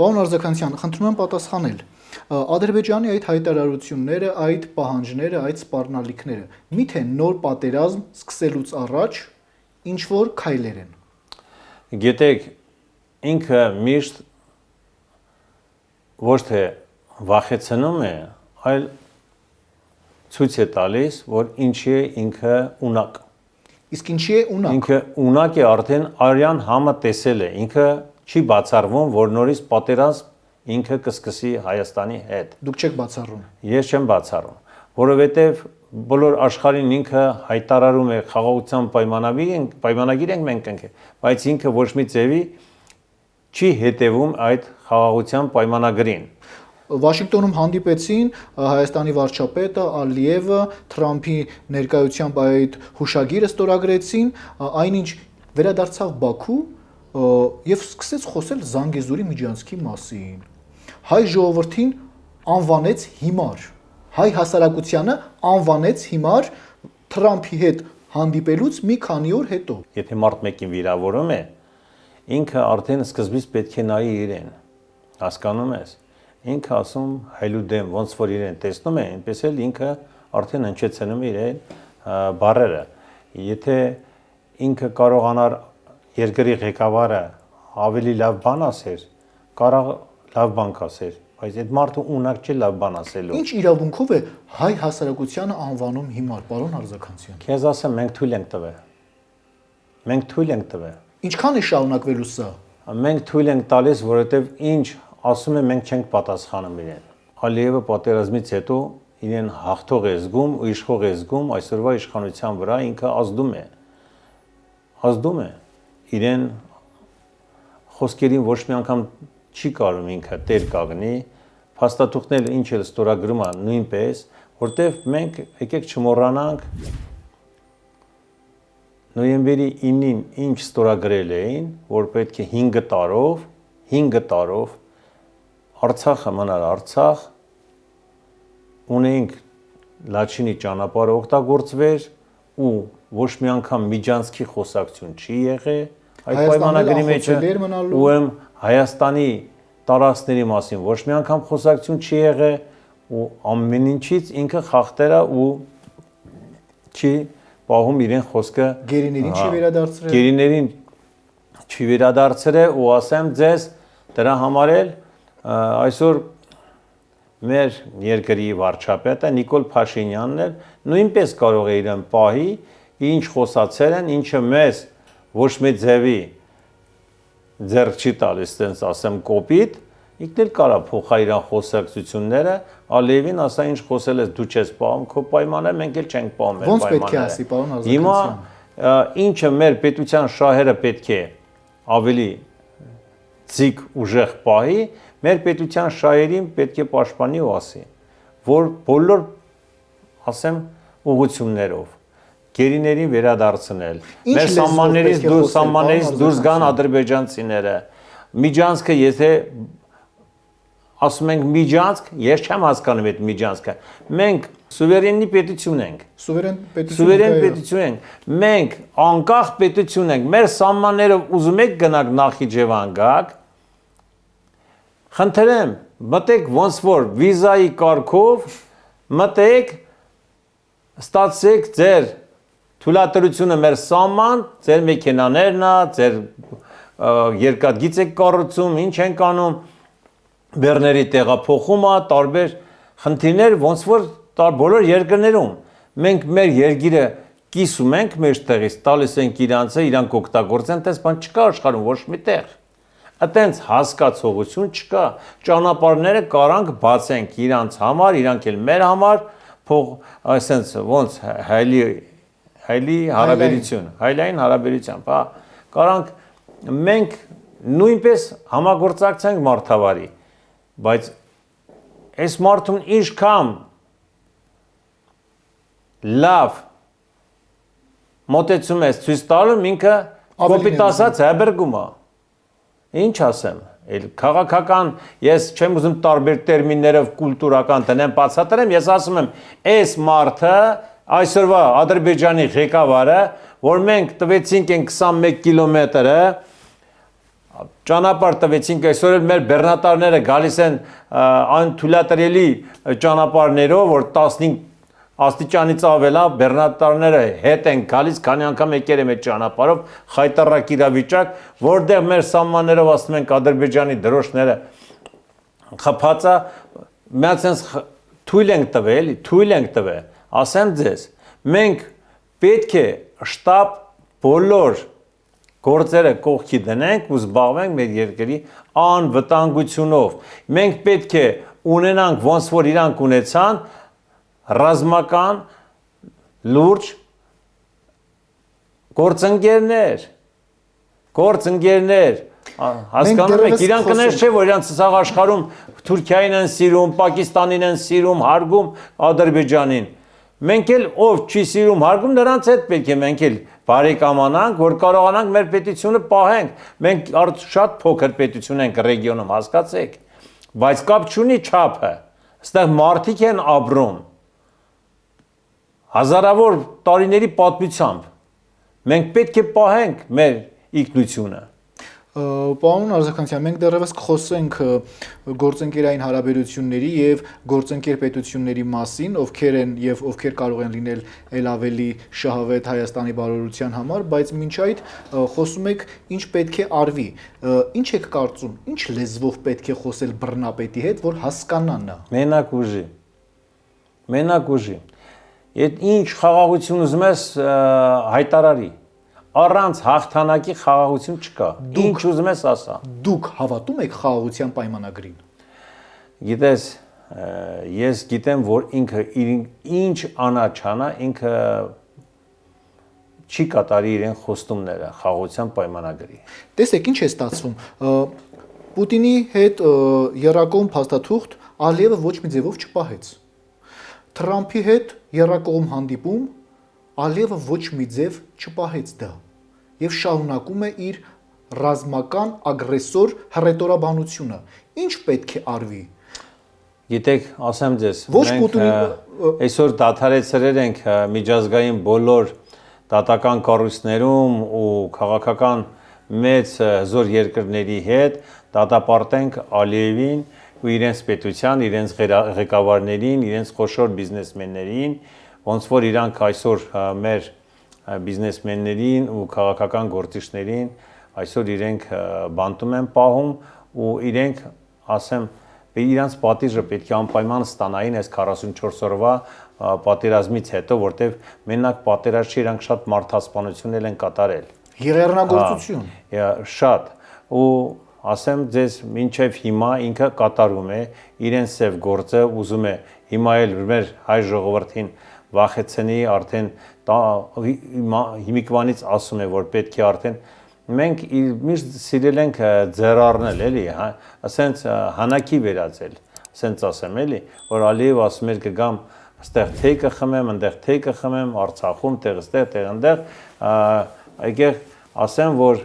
Պարոն Արձականցյան, խնդրում եմ պատասխանել։ Ադրբեջանի այդ հայտարարությունները, այդ պահանջները, այդ սպառնալիքները միթե նոր պատերազմ սկսելուց առաջ ինչ որ քայլեր են։ Գիտեք, ինքը միշտ ոչ թե վախեցնում է, այլ ցույց է տալիս, որ ինչի է ինքը ունակ։ Իսկ ինչի է ունակ։ Ինքը ունակ է արդեն արյան համը տեսել է, ինքը չի բացառվում, որ նորից պատերազմ ինքը կսկսի Հայաստանի հետ։ Դուք չեք բացառում։ Ես չեմ բացառում, որովհետև բոլոր աշխարհին ինքը հայտարարում է խաղաղության պայմանագիր ենք մենք ընկել, բայց ինքը ոչ մի ձևի չի հետևում այդ խաղաղության պայմանագրին։ Վաշինգտոնում հանդիպեցին Հայաստանի վարչապետը, Ալիևը, Թրամփի ներկայությամբ այդ հուշագիրը ստորագրեցին, այնինչ վերադարձավ Բաքու եւ սկսեց խոսել Զանգեզուրի միջանցքի մասին։ Հայ ժողովրդին անվանեց հիմար, հայ հասարակությանը անվանեց հիմար Թրամփի հետ հանդիպելուց մի քանի օր հետո։ Եթե մարդ մեկին վիրավորում է, ինքը արդեն սկզբից պետք է նայի իրեն։ Հասկանում ես։ Ինքը ասում հայլուդեմ, ոնց որ իրեն տեսնում է, այնպես էլ ինքը արդեն հնչեցնում է իրեն բառերը։ Եթե ինքը կարողանար երկրի ղեկավարը ավելի լավ բան ասեր, կարող լավ բան ասեր, բայց այդ մարդը ունակ չէ լավ բան ասելու։ Ինչ իրավունքով է հայ հասարակությանը անվանում հիմար, պարոն Արձականցյան։ Քեզ ասեմ, մենք թույլ ենք տվել։ Մենք թույլ ենք տվել։ Ինչքան է շարունակվելու սա։ Մենք թույլ ենք տալիս, որովհետև ինչ ասում է մենք չենք պատասխանում իրեն։ Ալիևը պատերազմից հետո իրեն հաղթող է զգում ու իշխող է զգում, այսօրվա իշխանության վրա ինքը ազդում է։ Ազդում է։ Իրեն խոսքերին ոչ մի անգամ չի կարող ինքը տեր կանգնի, փաստաթուղթները ինչ էլ ստորագրում է նույնպես, որտեվ մենք եկեք չմոռանանք նոյեմբերի 9-ին ինչ ստորագրել էին, որ պետք է 5 տարով Արցախը մնար Արցախ, ունենք Լաչինի ճանապարհը օգտագործվեր ու ոչ մի անգամ միջանցքի խոսակցություն չի եղել այդ պայմանագրի մեջ ու Հայաստանի տարածքների մասին ոչ մի անգամ խոսակցություն չի եղել ու ամեն ինչից ինքը խախտերա ու չի պահում իրեն խոսքը գերիներին չի վերադարձրել։ Գերիներին չի վերադարձրել ու ասեմ ձեզ դրա համար էլ այսօր մեր երկրի վարչապետը Նիկոլ Փաշինյանն էլ նույնպես կարող է իրեն պահի, ինչ խոսացել են, ինչը մեզ ոչ մի ձևի ձեռք չի տալիս, տենց ասեմ կոպիտ, ինքն էլ կարա փոխա իրան խոսակցությունները, Ալիևին ասա ինչ խոսել ես դու չես պահում, քո պայմանը մենք էլ չենք պահում մեր պայմանները։ Ոնց պետք է ասի, պարոն Արձականցյան։ Հիմա ինչը մեր պետության շահերը պետք է ավելի ցիկ ուժեղ պահի, մեր պետության շահերին պետք է պաշտպանի ու ասի, որ բոլոր ասեմ ուղղություններով գերիներին վերադարձնել, մեր սահմաններից դուրս գան ադրբեջանցիները, միջանցքը եթե ասում ենք միջանցք, ես չեմ հասկանում այդ միջանցքը, մենք սուվերենի պետություն ենք, սուվերեն պետություն ենք, մենք անկախ պետություն ենք, մեր սահմաններով ուզում եք գնաք Նախիջևան գաք, խնդրեմ, մտեք ոնց որ վիզայի կարգով, մտեք, ստացեք ձեր թույլատրությունը մեր սահման, ձեր մեքենաներն է, ձեր երկաթգիծ եք կառուցում, ինչ ենք անում, բեռների տեղափոխումը, տարբեր խնդիրներ, ոնց որ բոլոր երկրներում մենք մեր երգիրը կիսում ենք մեջտեղից, տալիս ենք իրանք օգտագործեն, այդպես բան չկա աշխարհում ոչ միտեղ։ Այտենց հասկացողություն չկա։ Ճանապարհները կարանք բացենք իրանց համար, իրանք էլ մեր համար, այսենց ոնց հայլի հարաբերություն, հայլային հարաբերությամբ, հա, կարանք մենք նույնպես համագործակցենք մարդավարի, բայց այս մարդուն ինչքան լավ մոտեցում ես ցույց տալու ինքը կոպիտ ասած հաբերգում է։ Ինչ ասեմ, քաղաքական ես չեմ ուզում տարբեր տերմիններով կուլտուրական տնեմ բացատրեմ, ես ասում եմ, այս մարդը այսօրվա Ադրբեջանի ղեկավարը, որ մենք տվեցինք այն 21 կիլոմետրը, ճանապարհ տվեցինք, այսօր էլ մեր բեռնատարները գալիս են անթույլատրելի ճանապարհներով, որ 15 աստիճանից ավել է բեռնատարները հետ են գալիս, քանի անգամ եկել եմ այդ ճանապարհով, խայտառակ իրավիճակ, որտեղ մեր սահմաններով ասում ենք Ադրբեջանի դրոշները խփած է, մենք sense թույլ ենք տվել, ասեմ ձեզ, մենք պետք է շտապ բոլոր գործերը կողքի դնենք ու զբաղվենք մեր երկրի անվտանգությունով։ Մենք պետք է ունենանք ոնց որ իրանք ունեցան ռազմական լուրջ գործընկերներ հասկանում եք իրանք կնես չէ որ իրանք ցած աշխարհում Թուրքիային են սիրում, Պակիստանին են սիրում, հարգում Ադրբեջանին։ Մենք էլ ով չի սիրում, հարգում նրանց հետ պետք է մենք էլ բարեկամանանք, որ կարողանանք մեր պետությունը պահենք։ Մենք շատ փոքր պետություն ենք ռեգիոնում, հասկացեք, բայց կապ չունի չափը։ Այստեղ մարդիկ են ապրում հազարավոր տարիների պատմությամբ, մենք պետք է պահենք մեր ինքնությունը։ Պարոն Արզականյան, մենք դեռևս կխոսենք գործընկերային հարաբերությունների եւ գործընկեր պետությունների մասին, ովքեր են եւ ովքեր կարող են լինել ել ավելի շահավետ Հայաստանի բարօրության համար, բայց մինչ այդ խոսում եք ինչ պետք է արվի։ Ինչ եք կարծում, ինչ լեզվով պետք է խոսել բռնապետի հետ, որ հասկանան նա։ Մենակ ուժի։ Այդ ինչ խաղաղություն ուզում ես հայտարարի։ Առանց հաղթանակի խաղաղություն չկա։ Ինչ ուզում ես ասա։ Դուք հավատում եք խաղաղության պայմանագրին։ Գիտես, ես գիտեմ, որ ինքը ինչ անաչանա, ինքը չի կատարի իրեն խոստումները խաղաղության պայմանագրի։ Տեսեք, ինչ է ստացվում։ Պուտինի հետ եռակողմ փաստաթուղթ Ալիևը ոչ մի ձևով չպահեց։ Թրամփի հետ եռակողմ հանդիպում Ալիևը ոչ մի ձև չպահեց դա եւ շարունակում է իր ռազմական ագրեսոր հռետորաբանությունը։ Ինչ պետք է արվի։ Գիտեք, ասեմ ձեզ, մենք այսօր դադարեցրել ենք միջազգային բոլոր դատական կառույցներում ու քաղաքական մեծ հզոր երկրների հետ դատապարտենք Ալիևին ու իրենց պետության, իրենց ղեկավարներին, իրենց խոշոր բիզնեսմեններին, ոնց որ իրանք այսօր մեր բիզնեսմեններին ու քաղաքական գործիչներին այսօր իրենք բանտում են պահում ու իրենք, ասեմ, իրանց պատիժը պետք է անպայման ստանային այս 44 օրվա պատերազմից հետո, որտեվ մենակ պատերազմ չի, իրանք շատ մարդասպանություն են կատարել։ Եղեռնագործություն։ Շատ ու ասեմ ձեզ մինչև հիմա ինքը կատարում է իրեն սև գործը, ուզում է հիմա էլ մեր հայ ժողովրդին վախեցնի, արդեն հիմիկվանից ասում է, որ պետք է արդեն մենք միշտ սիրել ենք ձեռառնել, էլի, ասենց հանակի վերածել, ասենց ասեմ, էլի, որ Ալիև ասում էր կգամ այստեղ թեյ կխմեմ, այնտեղ թեյ կխմեմ, Արցախում, տեղ այնտեղ, եկեք ասեմ, որ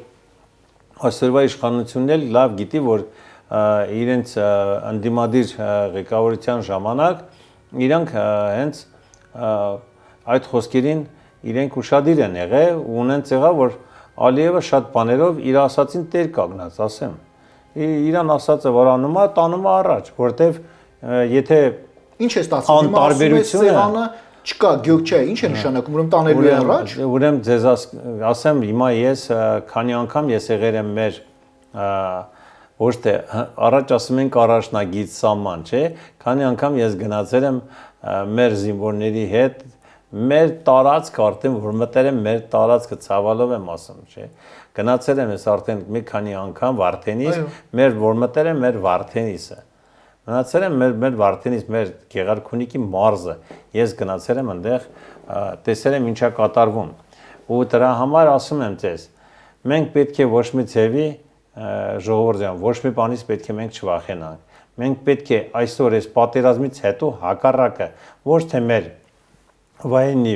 այսօրվա իշխանությունն էլ լավ գիտի, որ իրենց ընդդիմադիր ղեկավարության ժամանակ իրանք հենց այդ խոսքերին իրենք ուշադիր են եղել ու ունեն եղավ, որ Ալիևը շատ բաներով իր ասածին տեր կանգնած, ասեմ։ Իրան ասածը որ անում է, տանում է առաջ, որտեվ եթե ինչ է ստացվում, անտարբերությունը չկա, գյուղ չէ, ինչ է նշանակում, ուրեմն տանելու է առաջ։ Ուրեմն ձեզ ասեմ, հիմա ես քանի անգամ ես եղել եմ մեր ոչ թե առաջ ասում ենք առաջնագիծ սահման, չէ, քանի անգամ ես գնացել եմ մեր զինվորների հետ, մեր տարածք արդեն որ մտել եմ մեր տարածքը ցավալով եմ ասում, չէ, գնացել եմ ես արդեն մի քանի անգամ Վարդենիս, մեր որ մտել եմ մեր Վարդենիսը, մնացել եմ մեր Վարդենիս, մեր Գեղարքունիքի մարզը, ես գնացել եմ այնտեղ, տեսել եմ ինչա կատարվում, ու դրա համար ասում եմ ձեզ, մենք պետք է ոչ մի ձևի ժողովուրդ ջան, ոչ մի բանից պետք է մենք չվախենանք։ Մենք պետք է այսօր այս պատերազմից հետո հակառակը ոչ թե մեր վայրենի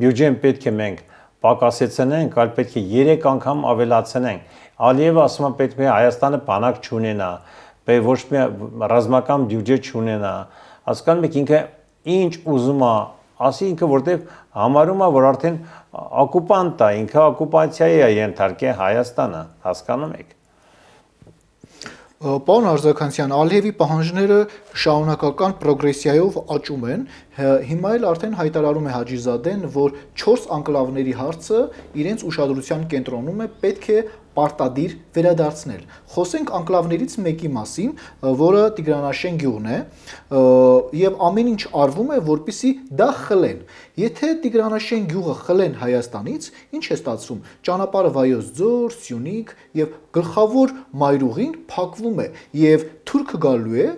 բյուջեն պետք է մենք պակասեցնենք, այլ պետք է 3 անգամ ավելացնենք։ Ալիևը ասում է պետք է Հայաստանը բանակ չունենա, ոչ մի ռազմական բյուջե չունենա։ Հասկանում եք ինքը ինչ ուզում է, ասի ինքը որտեվ համարում է որ արդեն օկուպանտ է, ինքը օկուպացիայի է ենթարկել Հայաստանը, հասկանում եք։ Պարոն Արզականցյան, Ալիևի պահանջները շարունակական պրոգրեսիայով աճում են, հիմա էլ արդեն հայտարարում է Հաջիզադեն, որ 4 անկլավների հարցը իրենց ուշադրության կենտրոնում է, պետք է պարտադիր վերադարձնել։ Խոսենք անկլավներից մեկի մասին, որը Տիգրանաշեն գյուղն է, եւ ամեն ինչ արվում է, որպեսզի դա խլեն։ Եթե Տիգրանաշեն գյուղը խլեն Հայաստանից, ինչ է ստացվում։ Ճանապարհը Վայոց ձոր, Սյունիք եւ գլխավոր մայրուղին փակվում է եւ թուրքը գալու է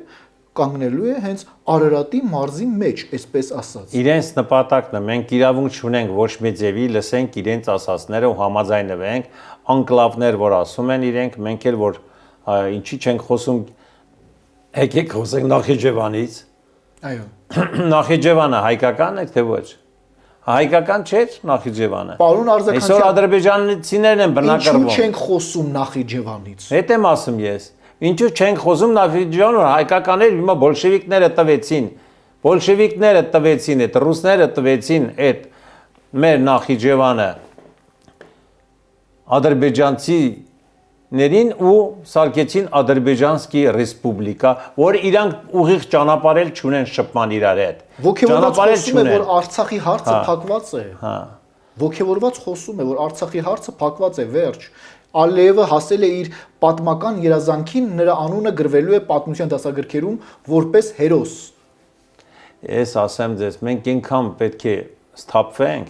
կանգնելու է հենց Արարատի մարզի մեջ, այսպես ասած։ Իրենց նպատակն է, մենք իրավունք չունենք ոչ մի ձևի, լսենք իրենց ասածները ու համաձայնվենք, անկլավներ, որ ասում են իրենք, մենք էլ որ ինչի չենք խոսում, եկեք խոսենք Նախիջևանից։ Այո։ Նախիջևանը հայկական է թե ոչ։ Հայկական չէ Նախիջևանը։ Պարոն Արզականցյան, այսօր ադրբեջանցիներն են բնակարվում։ Ինչու չենք խոսում Նախիջևանից։ Հետ եմ ասում ես։ Ինչու չենք խոսում Նախիջևանը, հայկականներ հիմա բոլշևիկները տվեցին, այդ ռուսները տվեցին այդ մեր Նախիջևանը ադրբեջանցիներին ու սարքեցին Ադրբեջանսկի ռեսպուբլիկա, որ իրանք ուղիղ ճանապարհել չունեն շփման իրար հետ։ Ոգևորված խոսում է, որ Արցախի հարցը փակված է։ Հա։ Ոգևորված խոսում է, որ Արցախի հարցը փակված է, վերջ։ Ալիևը հասել է իր պատմական երազանքին, նրա անունը գրվելու է պատմության դասագրքերում որպես հերոս։ Ես ասեմ ձեզ, մենք ինքան պետք է սթափվենք,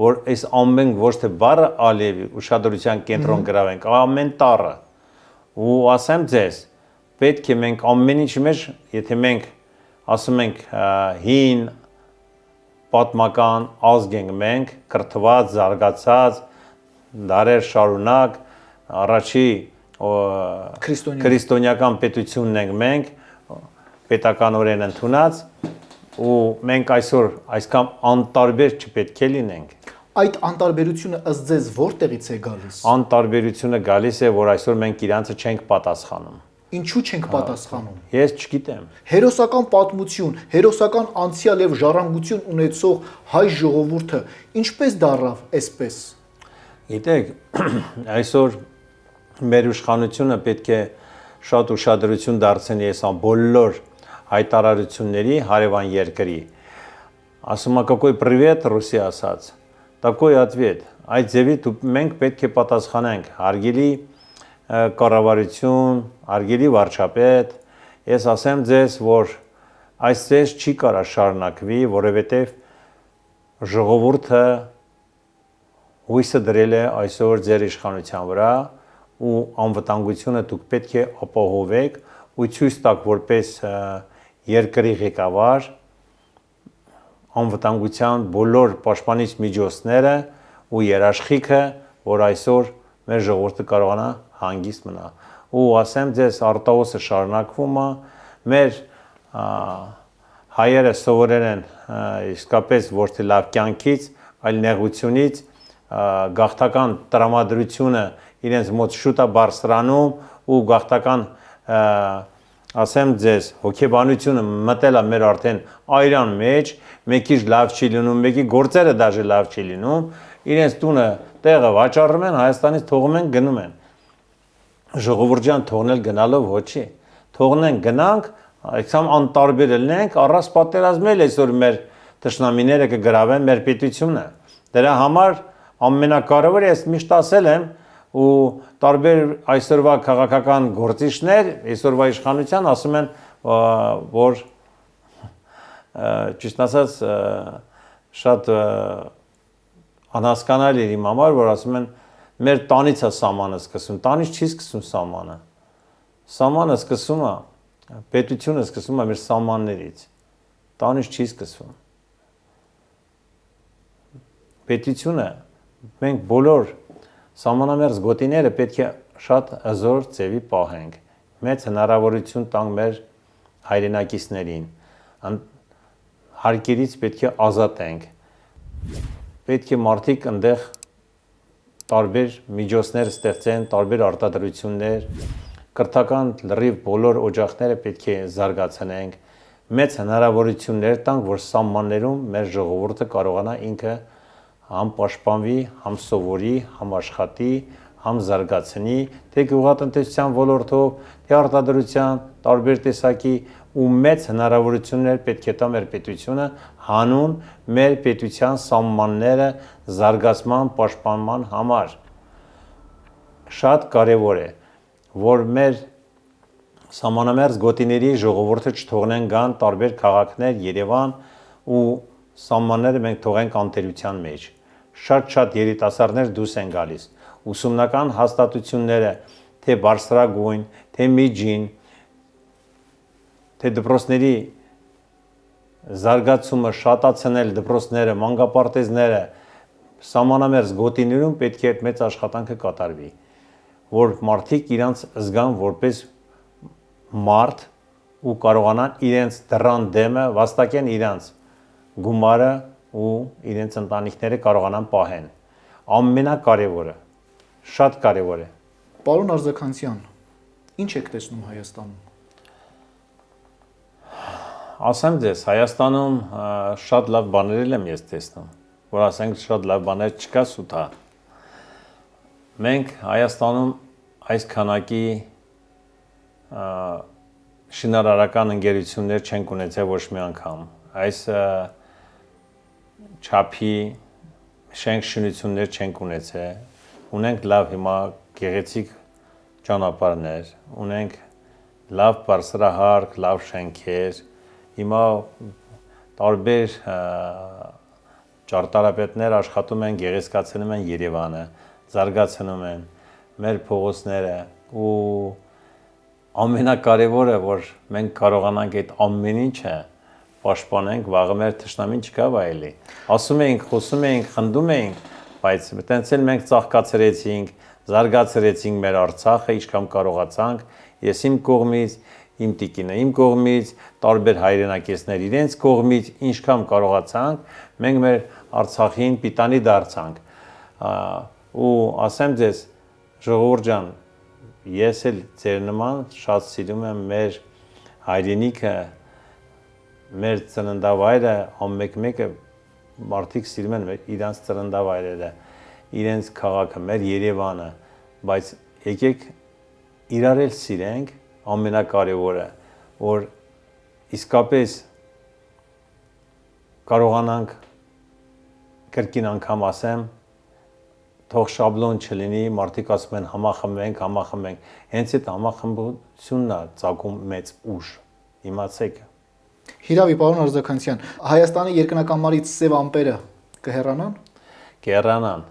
որ այս ամեն ոչ թե բառը Ալիևի ուշադրության կենտրոն գրավենք, ամեն տառը։ Ու ասեմ ձեզ, պետք է մենք ամեն ինչի մեջ, եթե մենք ասում ենք հին պատմական ազգ ենք մենք, կրթված, զարգացած, դարեր շարունակ առաջի քրիստոնեական պետությունն ենք մենք, պետականորեն ընդունած, ու մենք այսօր այսքան անտարբեր չպետք է լինենք։ Այդ անտարբերությունը ըստ ձեզ որտեղից է գալիս։ Անտարբերությունը գալիս է, որ այսօր մենք իրանցը չենք պատասխանում։ Ինչու չենք պատասխանում։ Ես չգիտեմ։ Հերոսական պատմություն, հերոսական անցյալ եւ ժառանգություն ունեցող հայ ժողովուրդը ինչպես դառավ այսպես։ Գիտեք, այսօր մեր իշխանությունը պետք է շատ ուշադրություն դարձնի այս բոլոր հայտարարությունների հարևան երկրի։ Ասում է какой привет Ռուսիա ասած։ Такой ответ։ Այդ ձևի մենք պետք է պատասխանենք հարգելի կառավարություն, հարգելի վարչապետ։ Ես ասեմ ձեզ, որ այսպես չի կարա շարունակվի, որովհետև ժողովուրդը հույսը դրել է այսօր ձեր իշխանության վրա ու անվտանգությունը դուք պետք է ապահովեք ու ցույց տաք որպես երկրի ղեկավար անվտանգության բոլոր պաշտպանիչ միջոցները ու երաշխիքը, որ այսօր մեր ժողովուրդը կարողանա հանգիստ մնա։ Ու ասեմ ձեզ, արտահոսը շարունակվում է, մեր հայերը սովորել են իսկապես ոչ թե լավ կյանքից, այլ նեղությունից, գաղթական տրամադրությունը իրենց մոտ շուտ է բարձրանում ու գաղթական ասեմ ձեզ հոգեբանությունը մտել է մեր արդեն այրան մեջ, մեկի լավ չի լինում, մեկի գործերը դաժե լավ չի լինում, իրենց տունը տեղը վաճառում են, Հայաստանից թողում են, գնում են։ Ժողովուրդյան թողնել գնալով ոչի։ Թողնենք գնանք, այսքան անտարբեր լինենք, առանց պատերազմել այսօր մեր թշնամիները կգրավեն մեր պետությունը։ Դրա համար ամենակարևորը ես միշտ ասել եմ, ու տարբեր այսօրվա քաղաքական գործիչներ այսօրվա իշխանության ասում են որ ճիշտ ասած շատ անհասկանալի է իմ համար որ ասում են մեր տանից է սահմանը սկսում տանից չի սկսում սահմանը սկսում է պետությունը սկսում է մեր սահմաններից տանից չի սկսվում պետությունը մենք բոլոր սահմանամերձ գոտիները պետք է շատ հզոր ձևի պահենք մեծ հնարավորություն տանք մեր հայրենակիցներին հարկերից պետք է ազատենք պետք է մարդիկ այնտեղ տարբեր միջոցներ ստեղծեն տարբեր արտադրություններ կրթական լրիվ բոլոր օջախները պետք է զարգացնենք մեծ հնարավորություններ տանք որ սահմաններում մեր ժողովուրդը կարողանա ինքը համ պաշտպանվի, համ սովորի, համ աշխատի, համ զարգացնի, թե գյուղատնտեսության ոլորտով, թե արտադրության, տարբեր տեսակի ու մեծ հնարավորություններ պետք է տա մեր պետությունը հանուն մեր պետության սահմանները զարգացման, պաշտպանման համար։ Շատ կարևոր է, որ մեր սահմանամերձ գոտիների ժողովուրդը չթողնեն գան տարբեր քաղաքներ, Երևան ու սահմանները մենք թողենք անտերության մեջ։ Շատ երիտասարդներ դուրս են գալիս ուսումնական հաստատությունները թե բարձրագույն թե միջին թե դպրոցների զարգացումը շատացնել դպրոցները մանկապարտեզները սահմանամերձ գոտիներում պետք է այդ մեծ աշխատանքը կատարվի որ մարդիկ իրանց զգան որպես մարդ ու կարողանան իրենց դռան դեմը վաստակեն իրանց գումարը ու իրենց ընտանիքները կարողանան պահեն ամենակարևորը շատ կարևոր է Պարոն Արձականցյան ինչ եք տեսնում Հայաստանում ասեմ ձեզ Հայաստանում շատ լավ բաներ եմ ես տեսնում որ ասենք շատ լավ բաներ չկա սուտա մենք Հայաստանում այս քանակի շինարարական ընկերություններ չենք ունեցել ոչ մի անգամ այս չափի շենք շինություններ չենք ունեցել ունենք լավ հիմա գեղեցիկ ճանապարհներ ունենք լավ բարձրահարկ լավ շենքեր հիմա տարբեր ճարտարապետներ աշխատում են գեղեցկացնում են Երևանը զարգացնում են մեր փողոցները ու ամենակարևորը որ մենք կարողանանք այդ ամեն ինչը պաշտպանենք վաղը մեր թշնամին չկա վայելի ասում էինք խոսում էինք խնդում էինք բայց այտենց էլ մենք ծաղկացրեցինք զարգացրեցինք մեր Արցախը ինչքան կարողացանք ես իմ կողմից իմ տիկինը իմ կողմից տարբեր հայրենակիցներ իրենց կողմից ինչքան կարողացանք մենք մեր Արցախին պիտանի դարձանք ու ասեմ ձեզ ժողովուրդ ջան ես էլ ձեր նման շատ սիրում եմ մեր հայրենիքը մեր ծննդավայրը ամենը մարդիկ սիրում են իրենց ծննդավայրերը իրենց քաղաքը մեր Երևանը բայց եկեք իրար էլ սիրենք ամենակարևորը որ իսկապես կարողանանք կրկին անգամ ասեմ թող շաբլոն չլինի մարդիկ ասում են համախմբենք հենց այդ համախմբությունն է ծագում մեծ ուժ իմացեք Հիրավի պարոն Արձականցյան Հայաստանի երկնակամարից սև ամպերը կհեռանան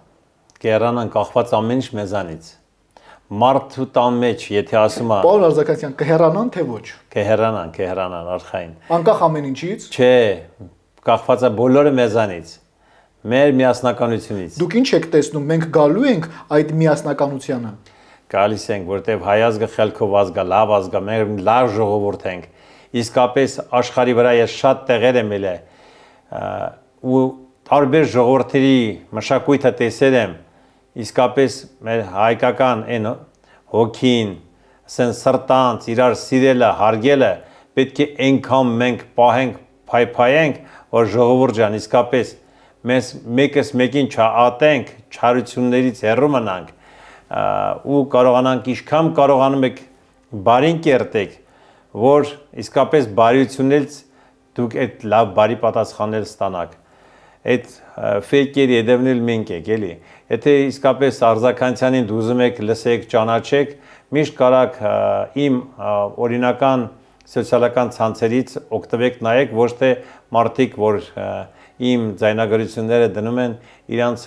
կհեռանան կախված ամեն ինչ մեզանից մարդու տան մեջ եթե ասում է Պարոն Արձականցյան կհեռանան թե ոչ կհեռանան արխային անկախ ամեն ինչից չէ կախված է բոլորը մեզանից մեր միասնականությունից Դուք ինչ եք տեսնում մենք գալու ենք այդ միասնականությանը գալիս ենք որտեվ հայ ազգը խելքով ազգա լավ ազգա մեր լավ ժողովուրդ ենք իսկապես աշխարհի վրա ես շատ տեղեր եմ ելել ու տարբեր ժողովրդերի մշակույթը տեսել եմ իսկապես մեր հայկական այն հոգին ասեն սրտանց իրար սիրելը հարգելը պետք է այնքան մենք պահենք փայփայենք որ ժողովուրդ ջան իսկապես մեզ մեկս մեկին չատենք չարություններից հեռու մնանք ու կարողանանք ինչքան կարողանում եք բարին կերտեք որ իսկապես բարիությունից դուք այդ լավ բարի պատասխաններ ստանաք այդ ֆեյքերի հետևնել մենք եք, էլի։ Եթե իսկապես Արձականյանին դուզում եք, լսեք, ճանաչեք, միշտ կարաք իմ օրինական սոցիալական ցանցերից օգտվեք, նայեք, ոչ թե մարդիկ, որ իմ ձայնագրությունները դնում են իրանց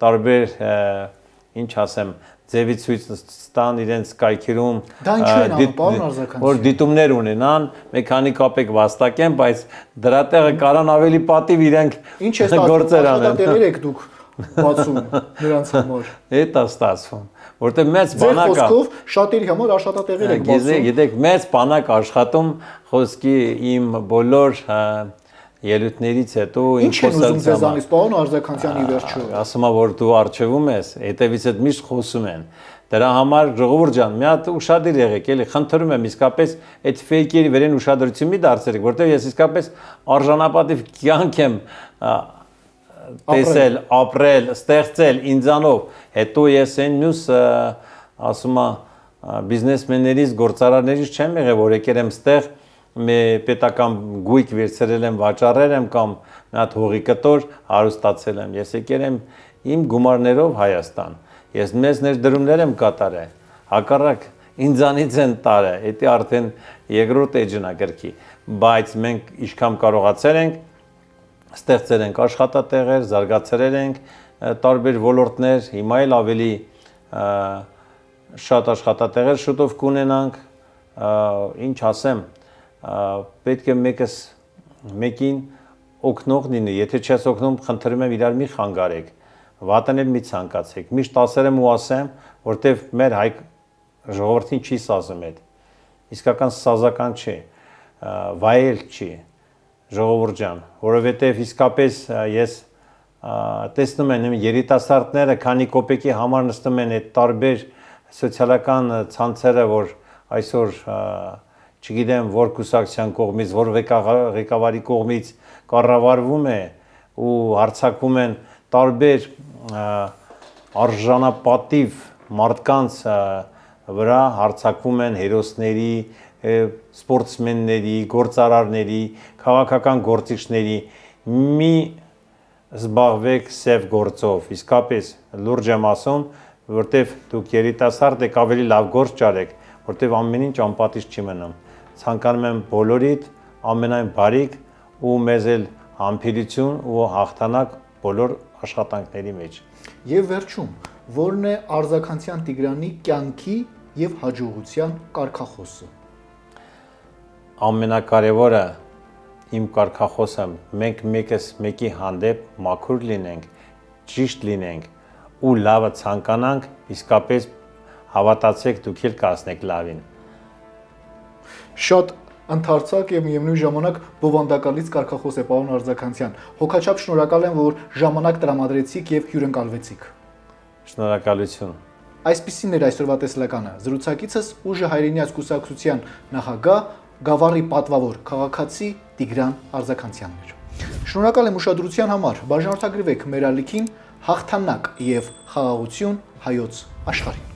տարբեր, ինչ ասեմ, ձևի ցույց տան իրենց կայքերում, Դա ինչու են անում, պարոն Արձականյան։ որ դիտումներ ունենան, մի քանի կապեք վաստակեն, բայց դրա տեղը կարան ավելի պատիվ իրենք Ինչ է գործեր ստացվում, անեն։ աշխատատեղեր եք դուք բացում նրանց համար։ Էդ է ստացվում, որտեղ մեծ Ձեր բանակ է։ խոսքով շատերի համար աշխատատեղեր եք բացում։ Գիտեք, մեծ բանակ աշխատում խոսքի իմ բոլոր ելույթներից հետո Ինչ են ուզում ձեզանից, պարոն Արձականյանի վերջո։ ասում եմ, որ դու արժևում ես, հետևից այդ միշտ խոսում են։ Դրա համար ժողովուրդ ջան, մի հատ ուշադիր եղեք, էլի, խնդրում եմ, իսկապես այդ ֆեյքերի վերեն ուշադրություն մի դարձրեք, որտեղ ես իսկապես արժանապատիվ կյանք եմ տեսել, ապրել, ստեղծել ինձանով, հետո ես այն մյուս ասում եմ բիզնեսմեններից, գործարարներից չեմ եղել, որ եկել եմ ստեղ պետական գույք վերցրել եմ, վաճառել եմ կամ մի հատ հողի կտոր հարուստացել եմ։ Ես եկել եմ իմ գումարներով Հայաստան։ Ես մեծ ներդրումներ եմ կատարել։ Հակառակ ինձանից են տարել, դա արդեն երկրորդ էջն է գրքի, բայց մենք ինչքան կարողացել ենք ստեղծել ենք աշխատատեղեր, զարգացրել ենք տարբեր ոլորտներ, հիմա էլ ավելի շատ աշխատատեղեր շուտով կունենանք, ինչ ասեմ, պետք է մեկին օգնող լինի, եթե չես օգնում, խնդրում եմ իրար մի խանգարեք, վատն էլ մի ցանկացեք, միշտ ասել եմ ու ասեմ, որտեվ մեր հայ ժողովրդին չի սազում այդ, իսկական սազական չի, վայել չի, ժողովուրդ ջան, որովհետև իսկապես ես տեսնում եմ երիտասարդները քանի կոպեկի համար նստում են այդ տարբեր սոցիալական ցանցերը, որ այսօր չգիտեմ որ կուսակցության կողմից, որ ղեկավարի կողմից կառավարվում է ու հարձակվում են տարբեր արժանապատիվ մարդկանց վրա, հարձակվում են հերոսների, սպորտսմենների, գործարարների, քաղաքական գործիչների, մի զբաղվեք սև գործով, իսկապես լուրջ եմ ասում, որտեվ դուք երիտասարդ եք, ավելի լավ գործ ճարեք, որտեվ ամեն ինչ անպատիժ չի մնում։ Ցանկանում եմ բոլորիդ ամենայն բարիք ու մեզ էլ համբերություն ու հաղթանակ բոլոր աշխատանքների մեջ։ Եվ վերջում, որն է Արձականյան Տիգրանի կյանքի եւ հաջողության կարգախոսը։ Ամենակարևորը իմ կարգախոսը մենք մեկս մեկի հանդեպ մաքուր լինենք, ճիշտ լինենք ու լավը ցանկանանք, իսկապես հավատացեք դուք էլ կասնեք լավին։ Շատ ընդարձակ եւ միևնույն ժամանակ բովանդակալից կարգախոս է, պարոն Արձականյան։ Հոգաչափ շնորհակալ եմ, որ ժամանակ տրամադրեցիք եւ հյուրընկալվեցիք։ Շնորհակալություն։ Այսպիսին էր այսօրվա տեսլականը։ Զրուցակիցս ուժը հայրենիաց կուսակցության նախագահ Գավառի պատվավոր քաղաքացի Տիգրան Արձականյանն էր։ Շնորհակալ եմ ուշադրության համար։ Բաժանորդագրվեք մեր ալիքին հաղթանակ եւ խաղաղություն հայոց աշխարհին։